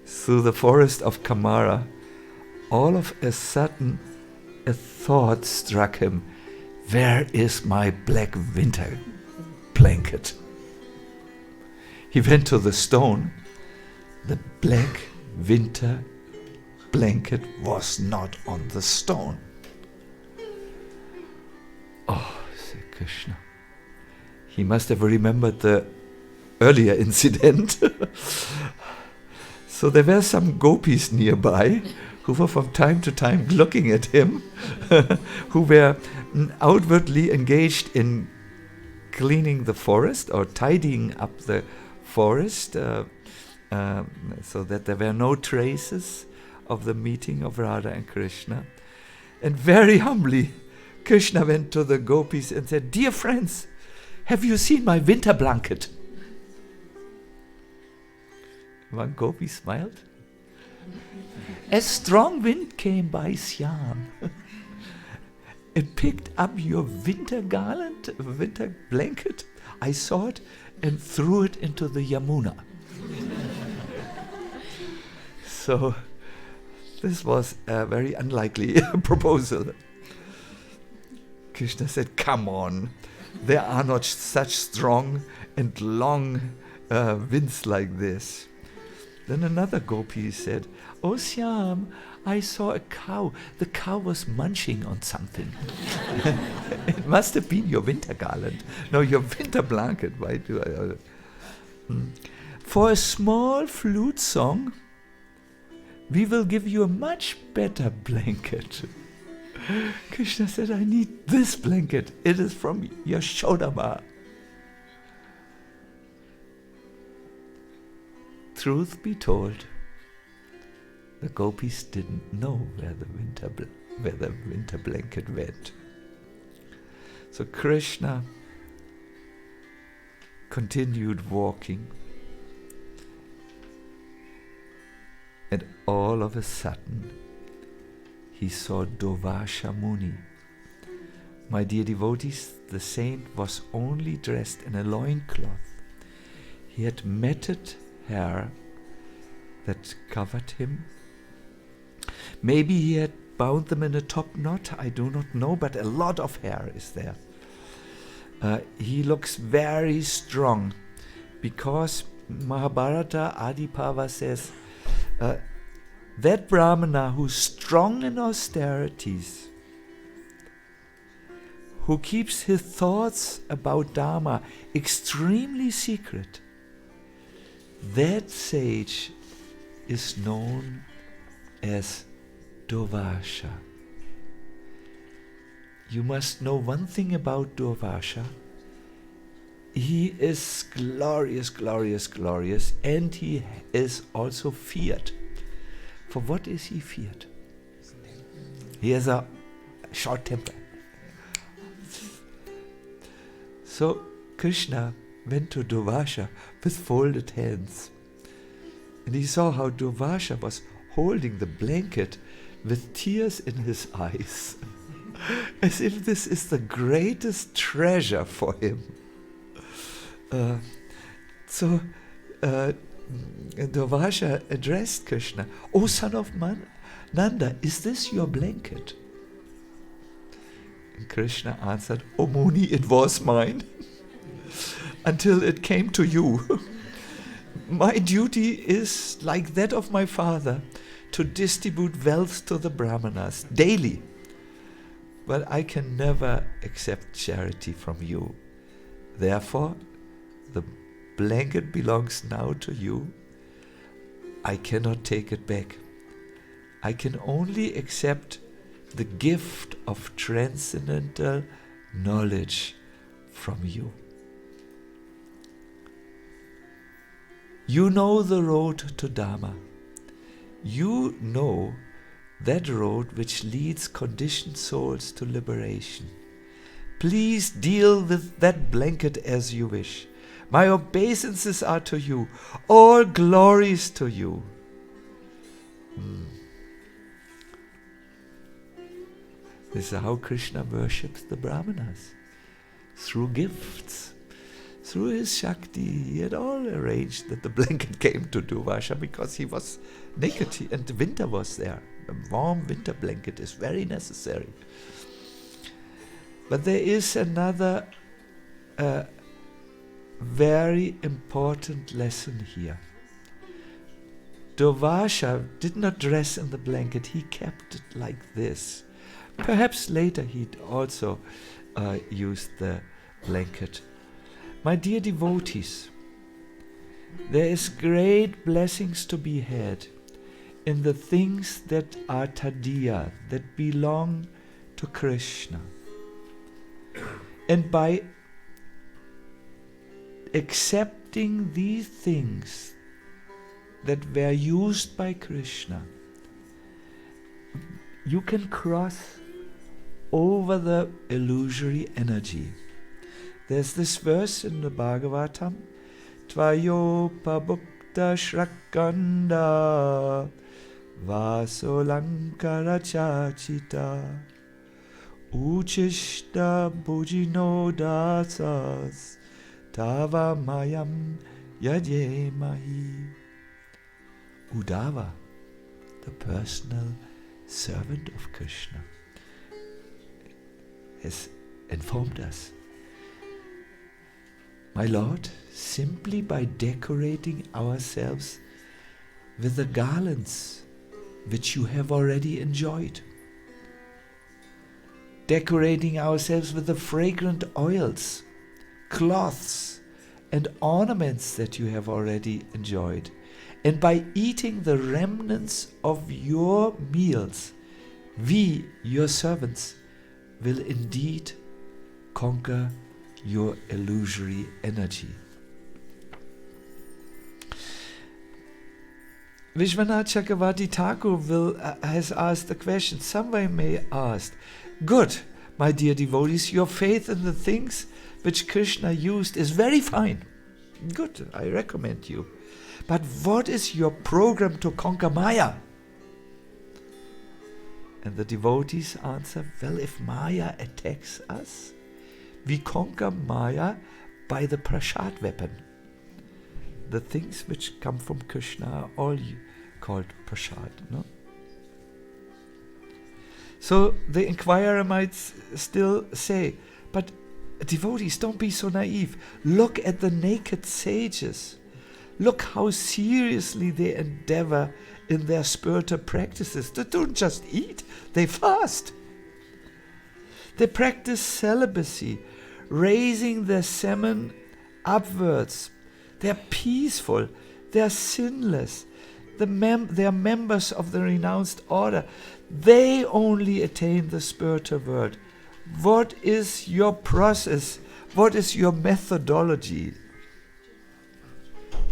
through the forest of Kamara. All of a sudden, a thought struck him. Where is my black winter blanket? He went to the stone. The black winter blanket was not on the stone. Oh, said Krishna. He must have remembered the earlier incident. So there were some gopis nearby who were from time to time looking at him, who were outwardly engaged in cleaning the forest or tidying up the forest, so that there were no traces of the meeting of Radha and Krishna. And very humbly, Krishna went to the gopis and said, "Dear friends, have you seen my winter blanket?" One gopi smiled. "A strong wind came by Siam. It picked up your winter garland, winter blanket. I saw it and threw it into the Yamuna." So this was a very unlikely proposal. Krishna said, "Come on, there are not such strong and long winds like this." Then another gopi said, "Oh Siam, I saw a cow. The cow was munching on something." "It must have been your winter garland. No, your winter blanket. Why do I? For a small flute song, we will give you a much better blanket." Krishna said, "I need this blanket. It is from Yashodama." Truth be told, the gopis didn't know where the winter blanket went. So Krishna continued walking, and all of a sudden he saw Durvasha Muni. My dear devotees, the saint was only dressed in a loincloth. He had matted hair that covered him. Maybe he had bound them in a top knot, I do not know, but a lot of hair is there. He looks very strong, because Mahabharata Adipava says, that Brahmana who's strong in austerities, who keeps his thoughts about Dharma extremely secret, that sage is known as Durvasha. You must know one thing about Durvasha. He is glorious, glorious, glorious, and he is also feared. For what is he feared? He has a short temper. So Krishna went to Durvasha with folded hands, and he saw how Durvasha was holding the blanket with tears in his eyes, as if this is the greatest treasure for him. So Durvasha addressed Krishna, "O son of Nanda, is this your blanket?" And Krishna answered, "O Muni, it was mine until it came to you. My duty is like that of my father, to distribute wealth to the Brahmanas daily. But I can never accept charity from you. Therefore, the blanket belongs now to you. I cannot take it back. I can only accept the gift of transcendental knowledge from you. You know the road to Dharma. You know that road which leads conditioned souls to liberation. Please deal with that blanket as you wish. My obeisances are to you. All glories to you." This is how Krishna worships the Brahmanas. Through gifts. Through his Shakti, he had all arranged that the blanket came to Durvasha because he was naked and the winter was there. A warm winter blanket is very necessary. But there is another very important lesson here. Durvasha did not dress in the blanket, he kept it like this. Perhaps later he'd also used the blanket. My dear devotees, there is great blessings to be had in the things that are tadiya, that belong to Krishna. And by accepting these things that were used by Krishna, you can cross over the illusory energy. There's this verse in the Bhagavatam, Tvayopabhukta Shrakanda Vasolankara Chachita Uchishta Bhujino Dasas Tava Mayam Yajemahi. Uddhava, the personal servant of Krishna, has informed us. My Lord, simply by decorating ourselves with the garlands which you have already enjoyed, decorating ourselves with the fragrant oils, cloths, and ornaments that you have already enjoyed, and by eating the remnants of your meals, we, your servants, will indeed conquer your illusory energy. Vishwanath Chakravarti Thakur has asked a question. Somebody may ask, good, my dear devotees, your faith in the things which Krishna used is very fine. Good, I recommend you. But what is your program to conquer Maya? And the devotees answer, well, if Maya attacks us, we conquer Maya by the prasad weapon. The things which come from Krishna are all called prasad, no? So the inquirer might still say, but devotees, don't be so naive. Look at the naked sages. Look how seriously they endeavor in their spiritual practices. They don't just eat, they fast. They practice celibacy, raising their semen upwards. They're peaceful, they're sinless. They are members of the renounced order. They only attain the spiritual world. What is your process? What is your methodology?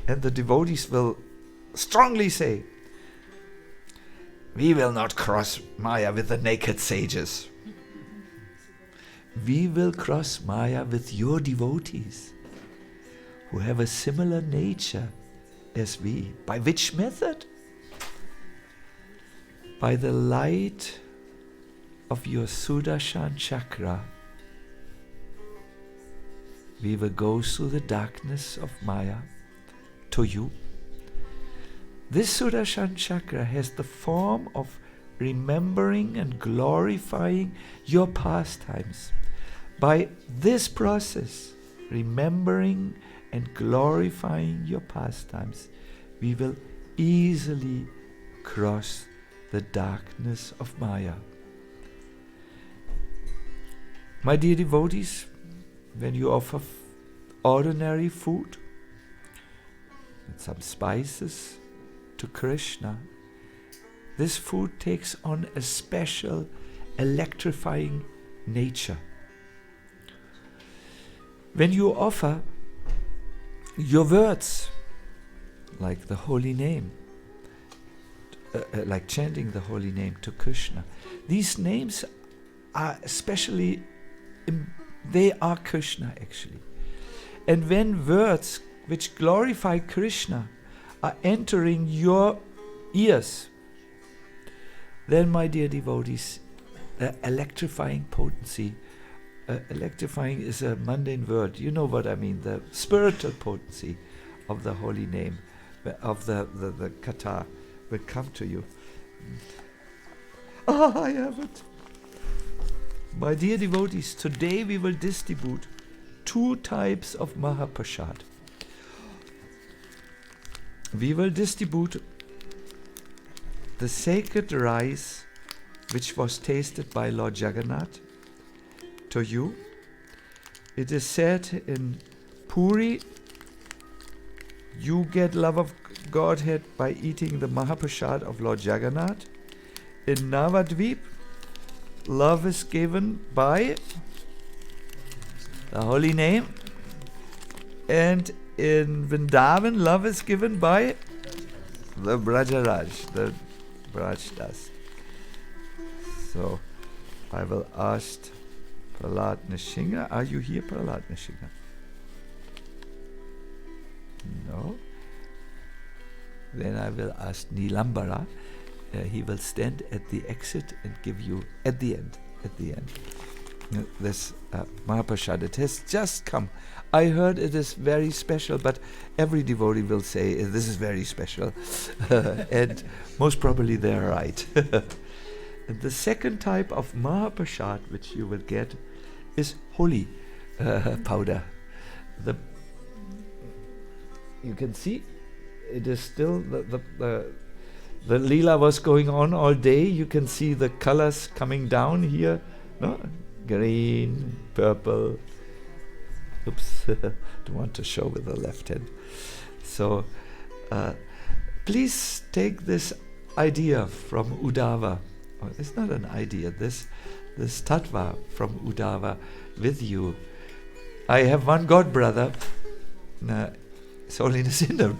And the devotees will strongly say, we will not cross Maya with the naked sages. We will cross Maya with your devotees who have a similar nature as we. By which method? By the light of your Sudarshan chakra, we will go through the darkness of Maya to you. This Sudarshan chakra has the form of remembering and glorifying your pastimes. By this process, remembering and glorifying your pastimes, we will easily cross the darkness of Maya. My dear devotees, when you offer ordinary food and some spices to Krishna, this food takes on a special electrifying nature. When you offer your words, like the holy name, like chanting the holy name to Krishna, these names are especially, they are Krishna actually. And when words which glorify Krishna are entering your ears, then, my dear devotees, the electrifying potency, electrifying is a mundane word, you know what I mean, the spiritual potency of the holy name, of the katha will come to you. Ah, I have it. My dear devotees, today we will distribute 2 types of Mahaprasad. We will distribute the sacred rice which was tasted by Lord Jagannath to you. It is said in Puri, you get love of Godhead by eating the Mahaprasad of Lord Jagannath. In Navadvip, love is given by the holy name. And in Vrindavan, love is given by the Brajaraj, the Brajdas. So, I will ask Prahlad Nishinga. Are you here, Prahlad Nishinga? No? Then I will ask Nilambara. He will stand at the exit and give you at the end. This Mahaprasad, it has just come. I heard it is very special, but every devotee will say this is very special. And most probably they're right. And the second type of Mahaprasad which you will get is holy powder. You can see it is still the Leela was going on all day. You can see the colors coming down here. No? Green, purple. Oops, don't want to show with the left hand. So, please take this idea from Uddhava. Oh, it's not an idea. This tattva from Uddhava with you. I have one god brother, His Holiness Indra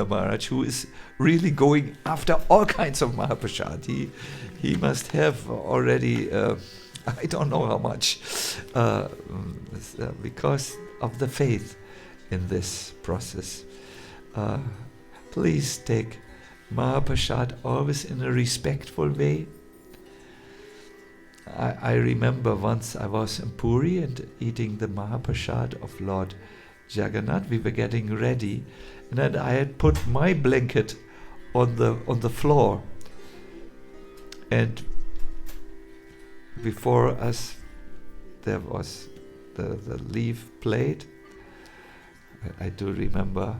Maharaj, who is really going after all kinds of Mahaprasad. He must have already, I don't know how much, because of the faith. in this process. Please take Mahaprasad always in a respectful way. I remember once I was in Puri and eating the Mahaprasad of Lord Jagannath. We were getting ready, and then I had put my blanket on the floor, and before us there was the leaf plate. I do remember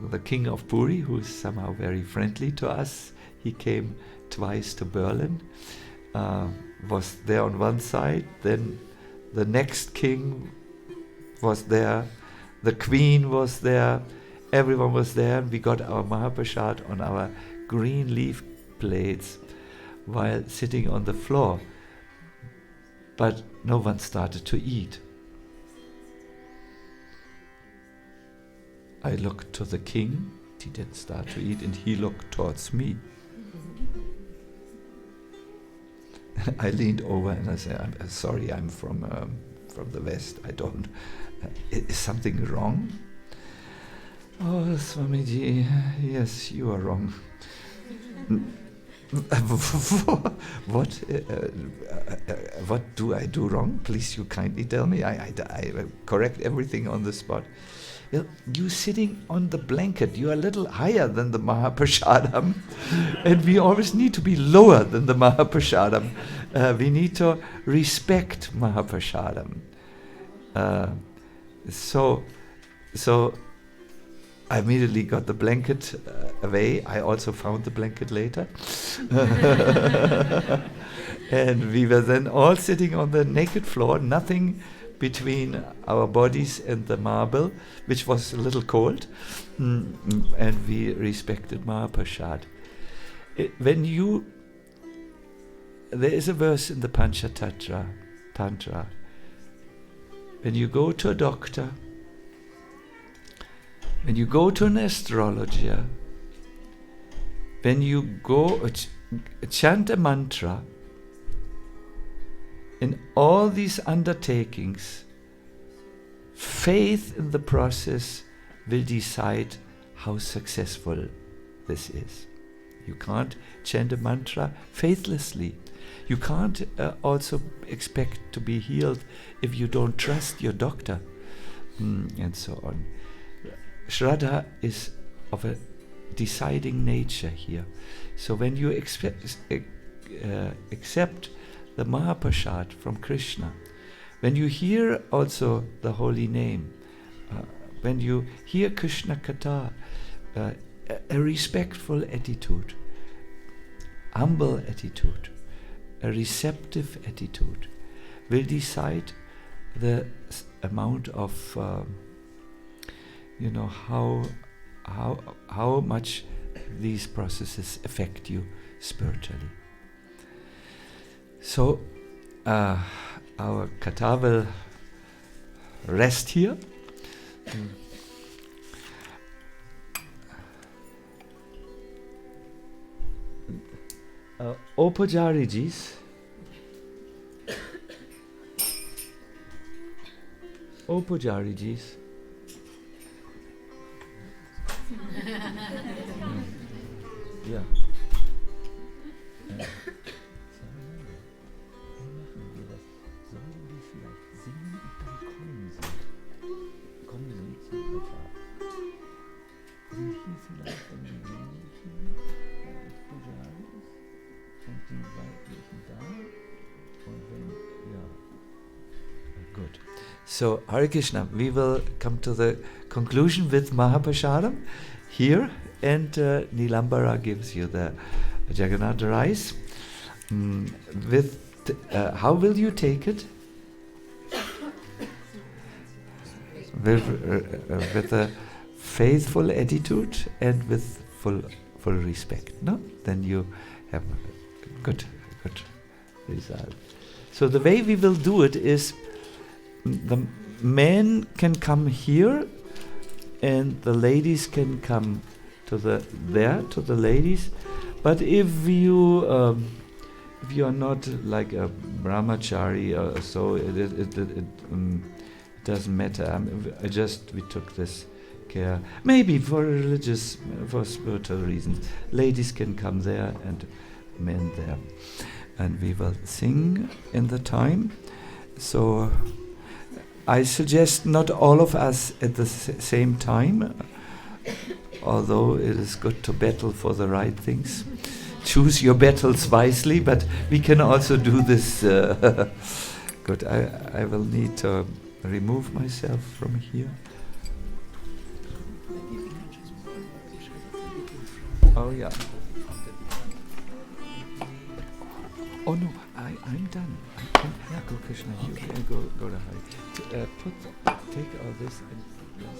the king of Puri, who is somehow very friendly to us. He came twice to Berlin, was there on one side, then the next king was there, the queen was there, everyone was there, and we got our Mahaprasad on our green leaf plates while sitting on the floor. But no one started to eat. I looked to the king, he didn't start to eat, and he looked towards me. I leaned over and I said, "I'm sorry, I'm from the West. I don't. Is something wrong?" "Oh, Swamiji, yes, you are wrong." What do I do wrong? Please, you kindly tell me. I correct everything on the spot. "Well, you sitting on the blanket, you are a little higher than the Mahaprasadam, and we always need to be lower than the Mahaprasadam. We need to respect Mahaprasadam." So I immediately got the blanket away. I also found the blanket later. And we were then all sitting on the naked floor, nothing between our bodies and the marble, which was a little cold, and we respected Mahaprasad. There is a verse in the Tantra. When you go to a doctor, when you go to an astrologer, when you go chant a mantra, in all these undertakings, faith in the process will decide how successful this is. You can't chant a mantra faithlessly. You can't also expect to be healed if you don't trust your doctor, and so on. Shraddha is of a deciding nature here. So when you accept the Mahaprasad from Krishna, when you hear also the holy name, when you hear Krishna Katha, a respectful attitude, humble attitude, a receptive attitude will decide the amount of how much these processes affect you spiritually. So our Katha will rest here. Upajarijis. Yeah. Good. So, Hare Krishna, we will come to the conclusion with Mahaprasadam here, and Nilambara gives you the Jagannath rice. How will you take it? With a faithful attitude and with full respect. No? Then you have a good result. So the way we will do it is, the men can come here, and the ladies can come to the ladies. But if you are not like a brahmachari or so, doesn't matter. We took this care. Maybe for religious, for spiritual reasons. Ladies can come there and men there. And we will sing in the time. So I suggest not all of us at the same time, although it is good to battle for the right things. Choose your battles wisely, but we can also do this. Good, I will need to remove myself from here. Oh yeah. Oh no, I'm done. Yeah, go Krishna, you can go to Hari. Take all this and yes.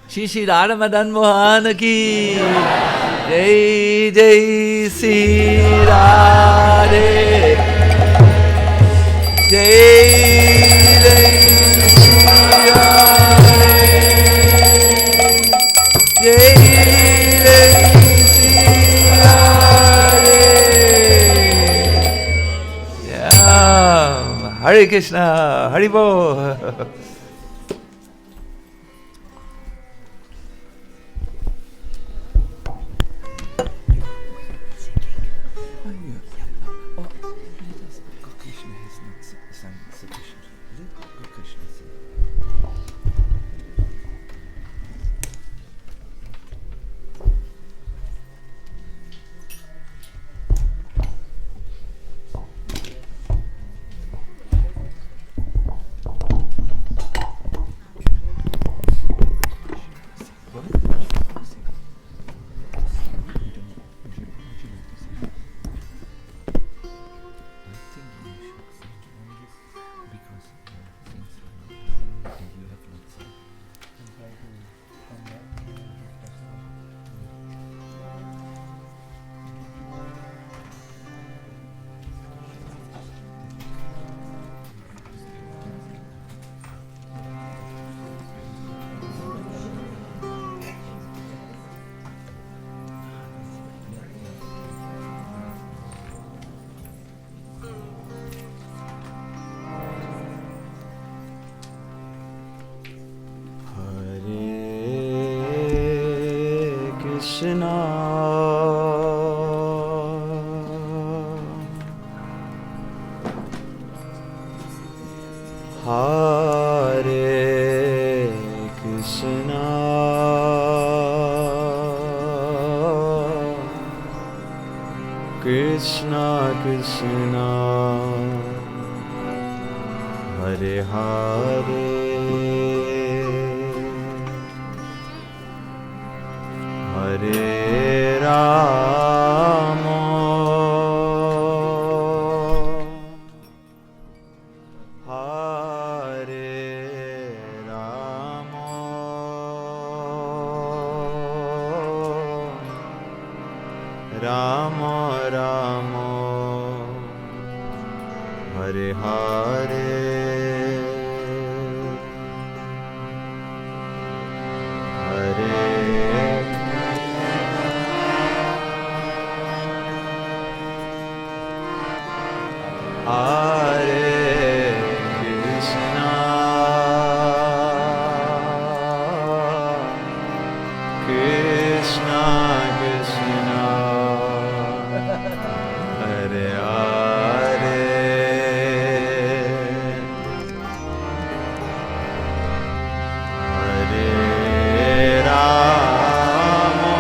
Shri Radha Madan Mohan ki Jai Jai Shri Radhe Jai Jai Shri Radhe Jai Jai Shri Radhe. Yeah. Hare Krishna, Hari Bol. Krishna Krishna Hare Hare Hare Rama Hare Rama Rama Rama Hare Hare Hare Krishna Krishna Krishna Hare Hare Hare Rama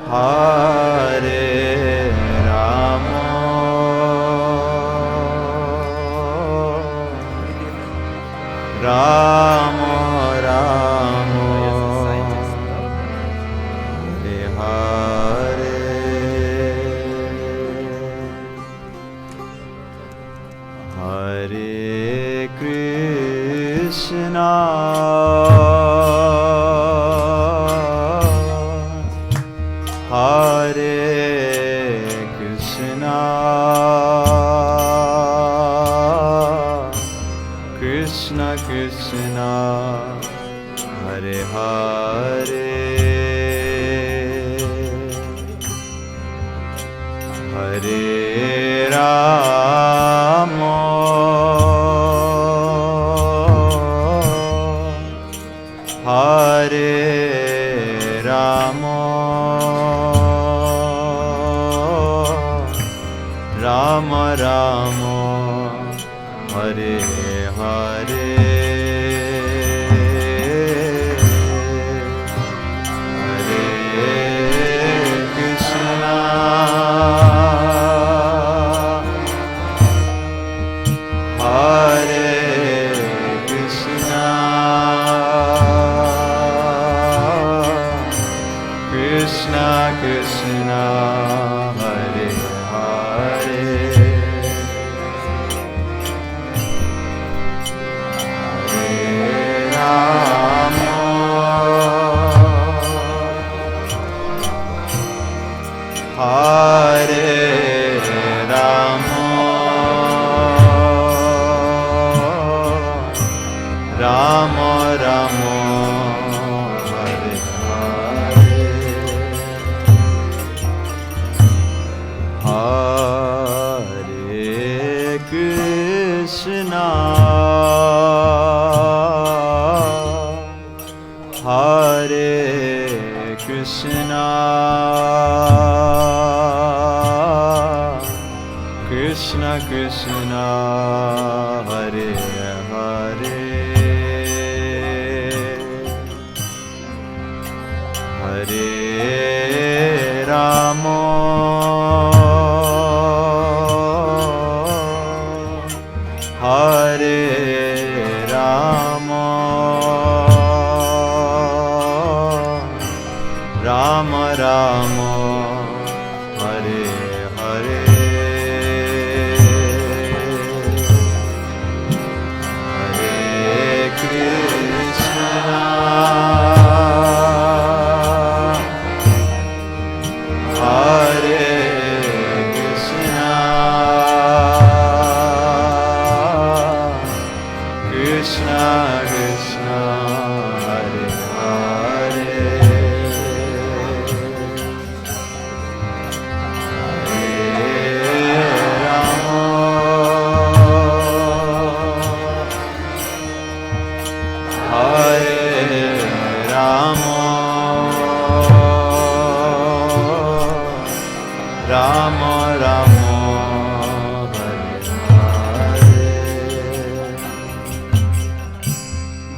Hare Rama Rama Rama Hare Hare Hare Krishna Hare Krishna Krishna Krishna Hare Hare Hare Rama Hare Rama Rama Rama Hare Hare Krishna Krishna Hare Hare Hare Rama Hare Rama Rama Rama Hare Krishna Hare Krishna Krishna Krishna Hare Hare Hare Rama Hare Rama Rama Rama Hare Hare Hare Krishna Hare Krishna Krishna Krishna Hare Hare Hare Rama Hare Rama Rama Rama Hare Hare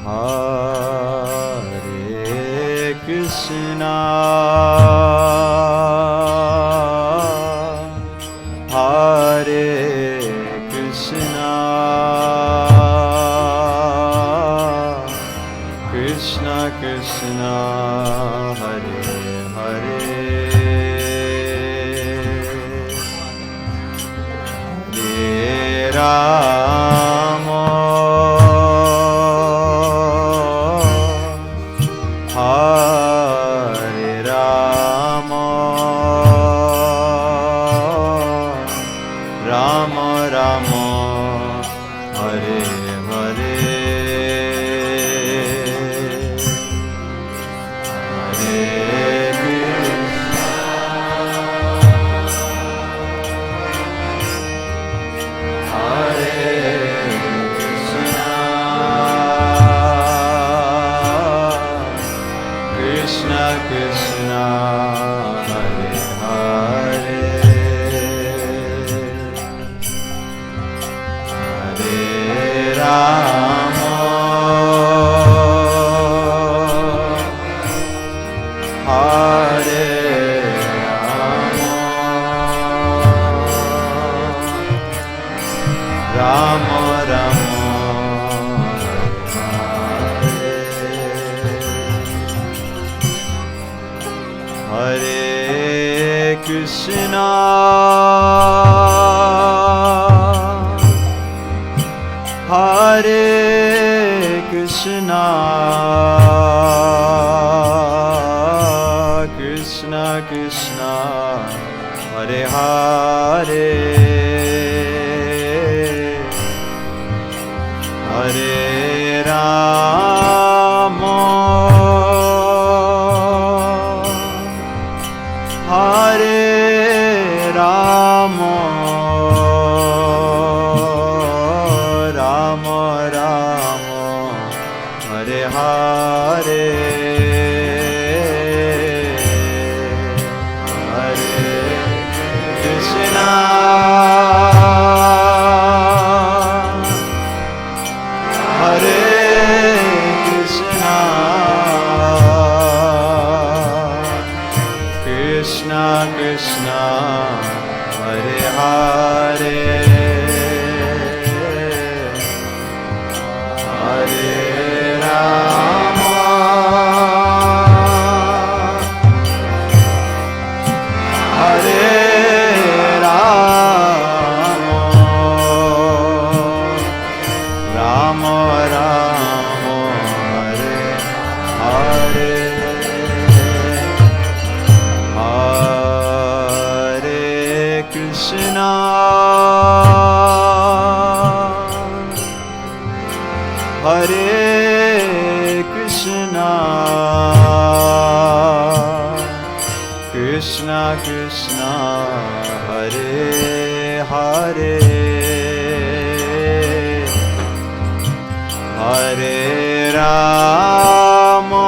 Hare Krishna Hare Krishna Krishna Krishna Hare Hare Hare Rama Hare Rama Rama Rama Hare Hare Hare Krishna Krishna Hare Hare Hare Rama Hare Rama Rama Rama Hare Krishna Hare Krishna Krishna Krishna Hare Hare Hare Rama Krishna, Hare Hare, Hare Rama, Hare Rama, Rama Rama, Hare Hare, Hare Krishna, Hare Krishna, Krishna Krishna, Hare Hare, Hare Rama,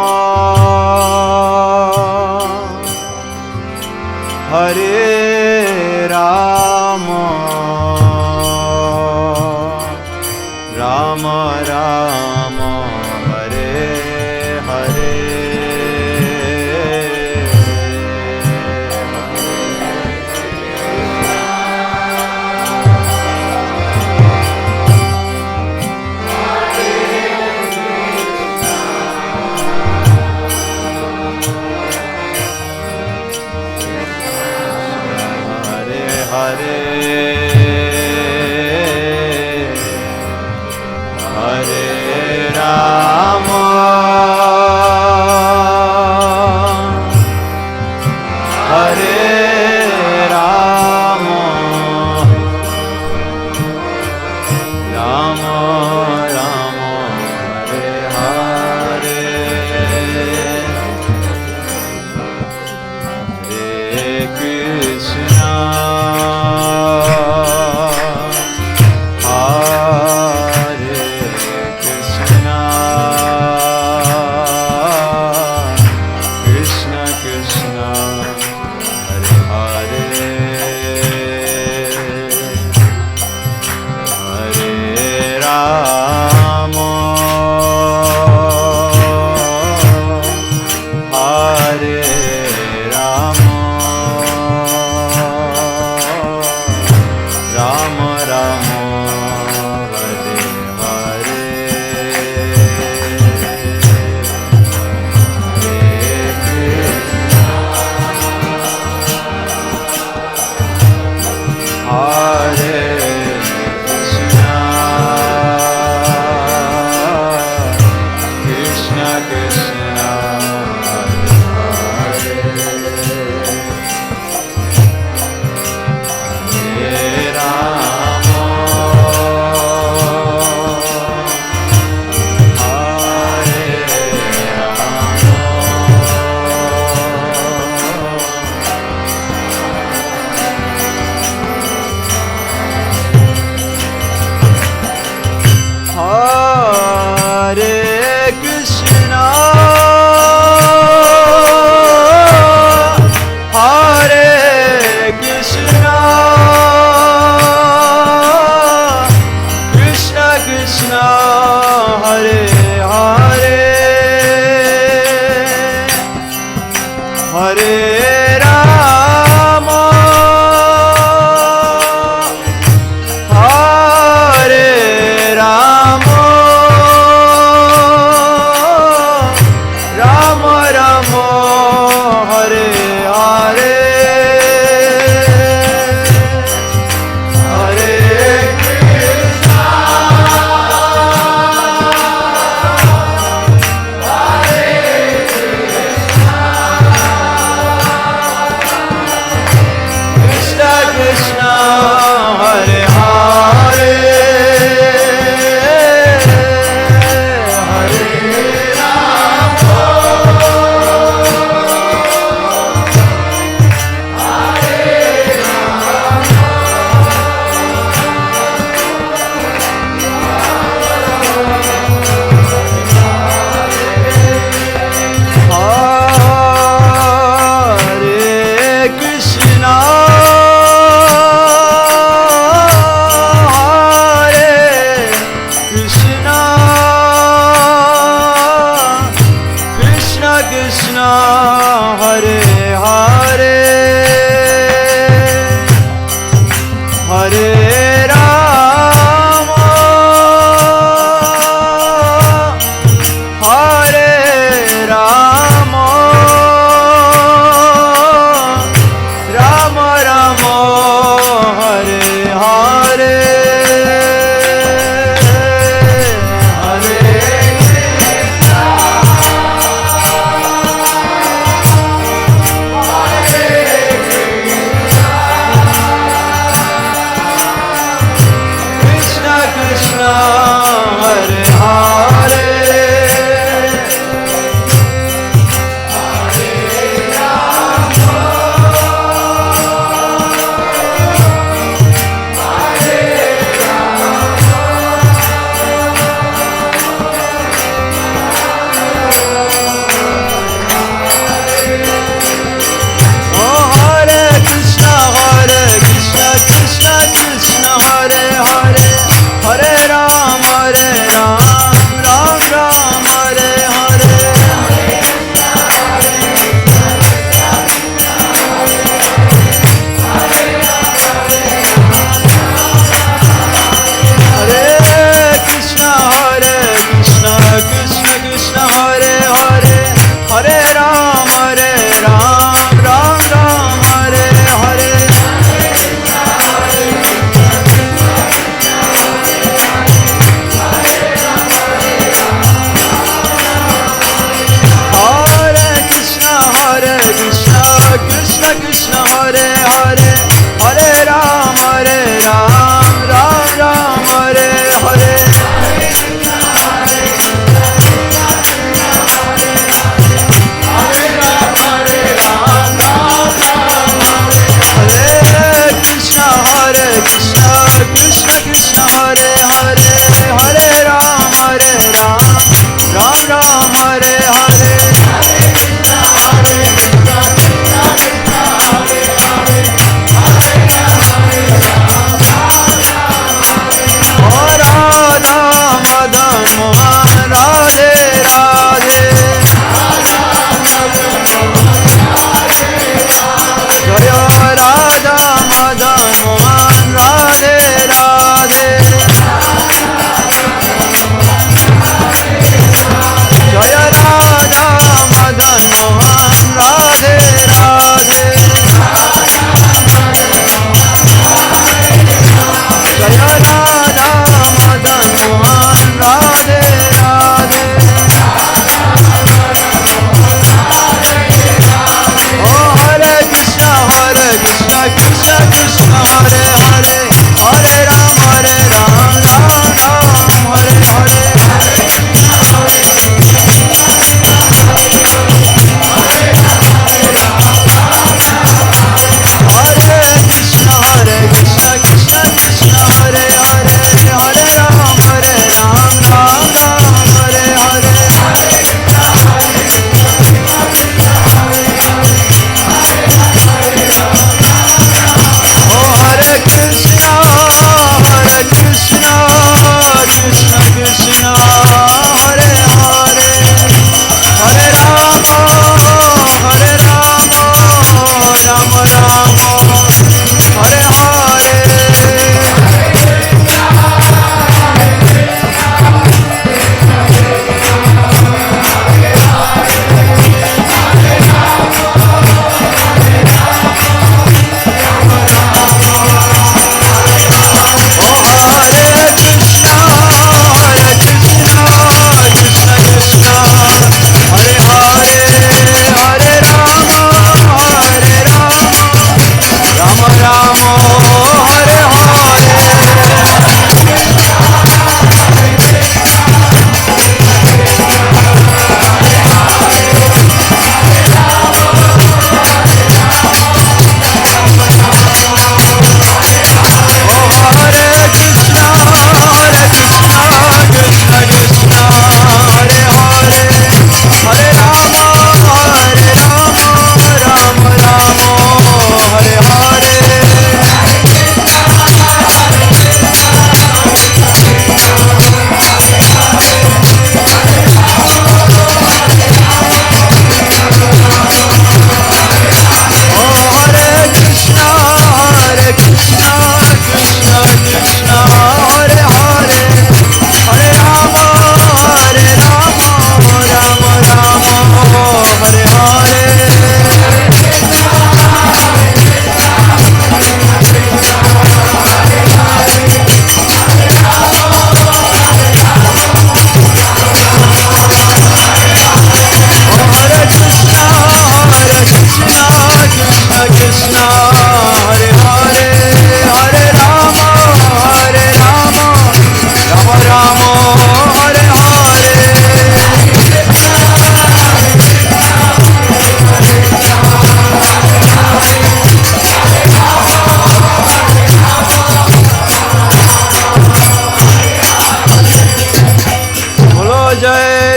Hare Rama, Rama Rama, Hare Hare, Hare Hare Rama, Hare Rama, Rama Rama, Hare Hare, Hare Krishna, Krishna Krishna, Hare Hare, Hare Rama,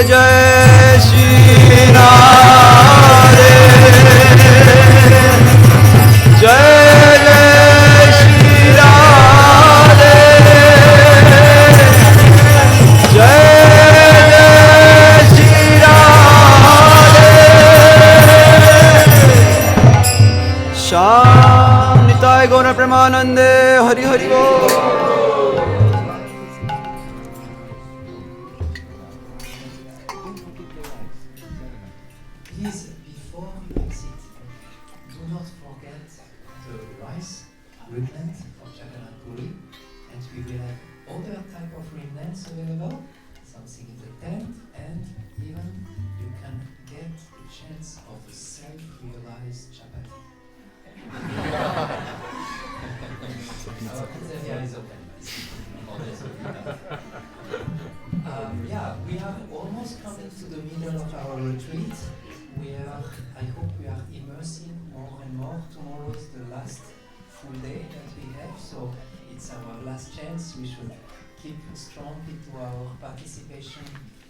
Jai Shri Radhe. Jai Jai Shri Radhe. Jai Jai Shri Radhe. Shyam Nitai Gaura Premanande Hari Hari Bol. Please, before you exit, do not forget the rice remnant of Jagannath Puri, and we will have other type of remnants available, something in the tent, and even you can get the chance of a self-realized chapati. Cafeteria is open. Yeah, we are almost coming to the middle of our retreat. I hope we are immersing more and more. Tomorrow is the last full day that we have, so it's our last chance. We should keep strong into our participation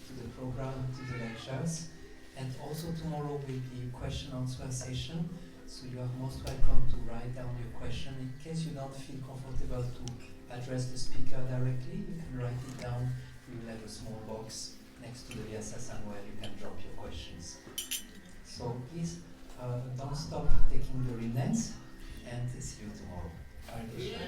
to the program, to the lectures. And also tomorrow will be question-answer session, so you are most welcome to write down your question. In case you don't feel comfortable to address the speaker directly, you can write it down. We will have a small box next to the Vyasa where you can drop your questions. So please don't stop taking the remnants, and see you tomorrow. Hare Krishna.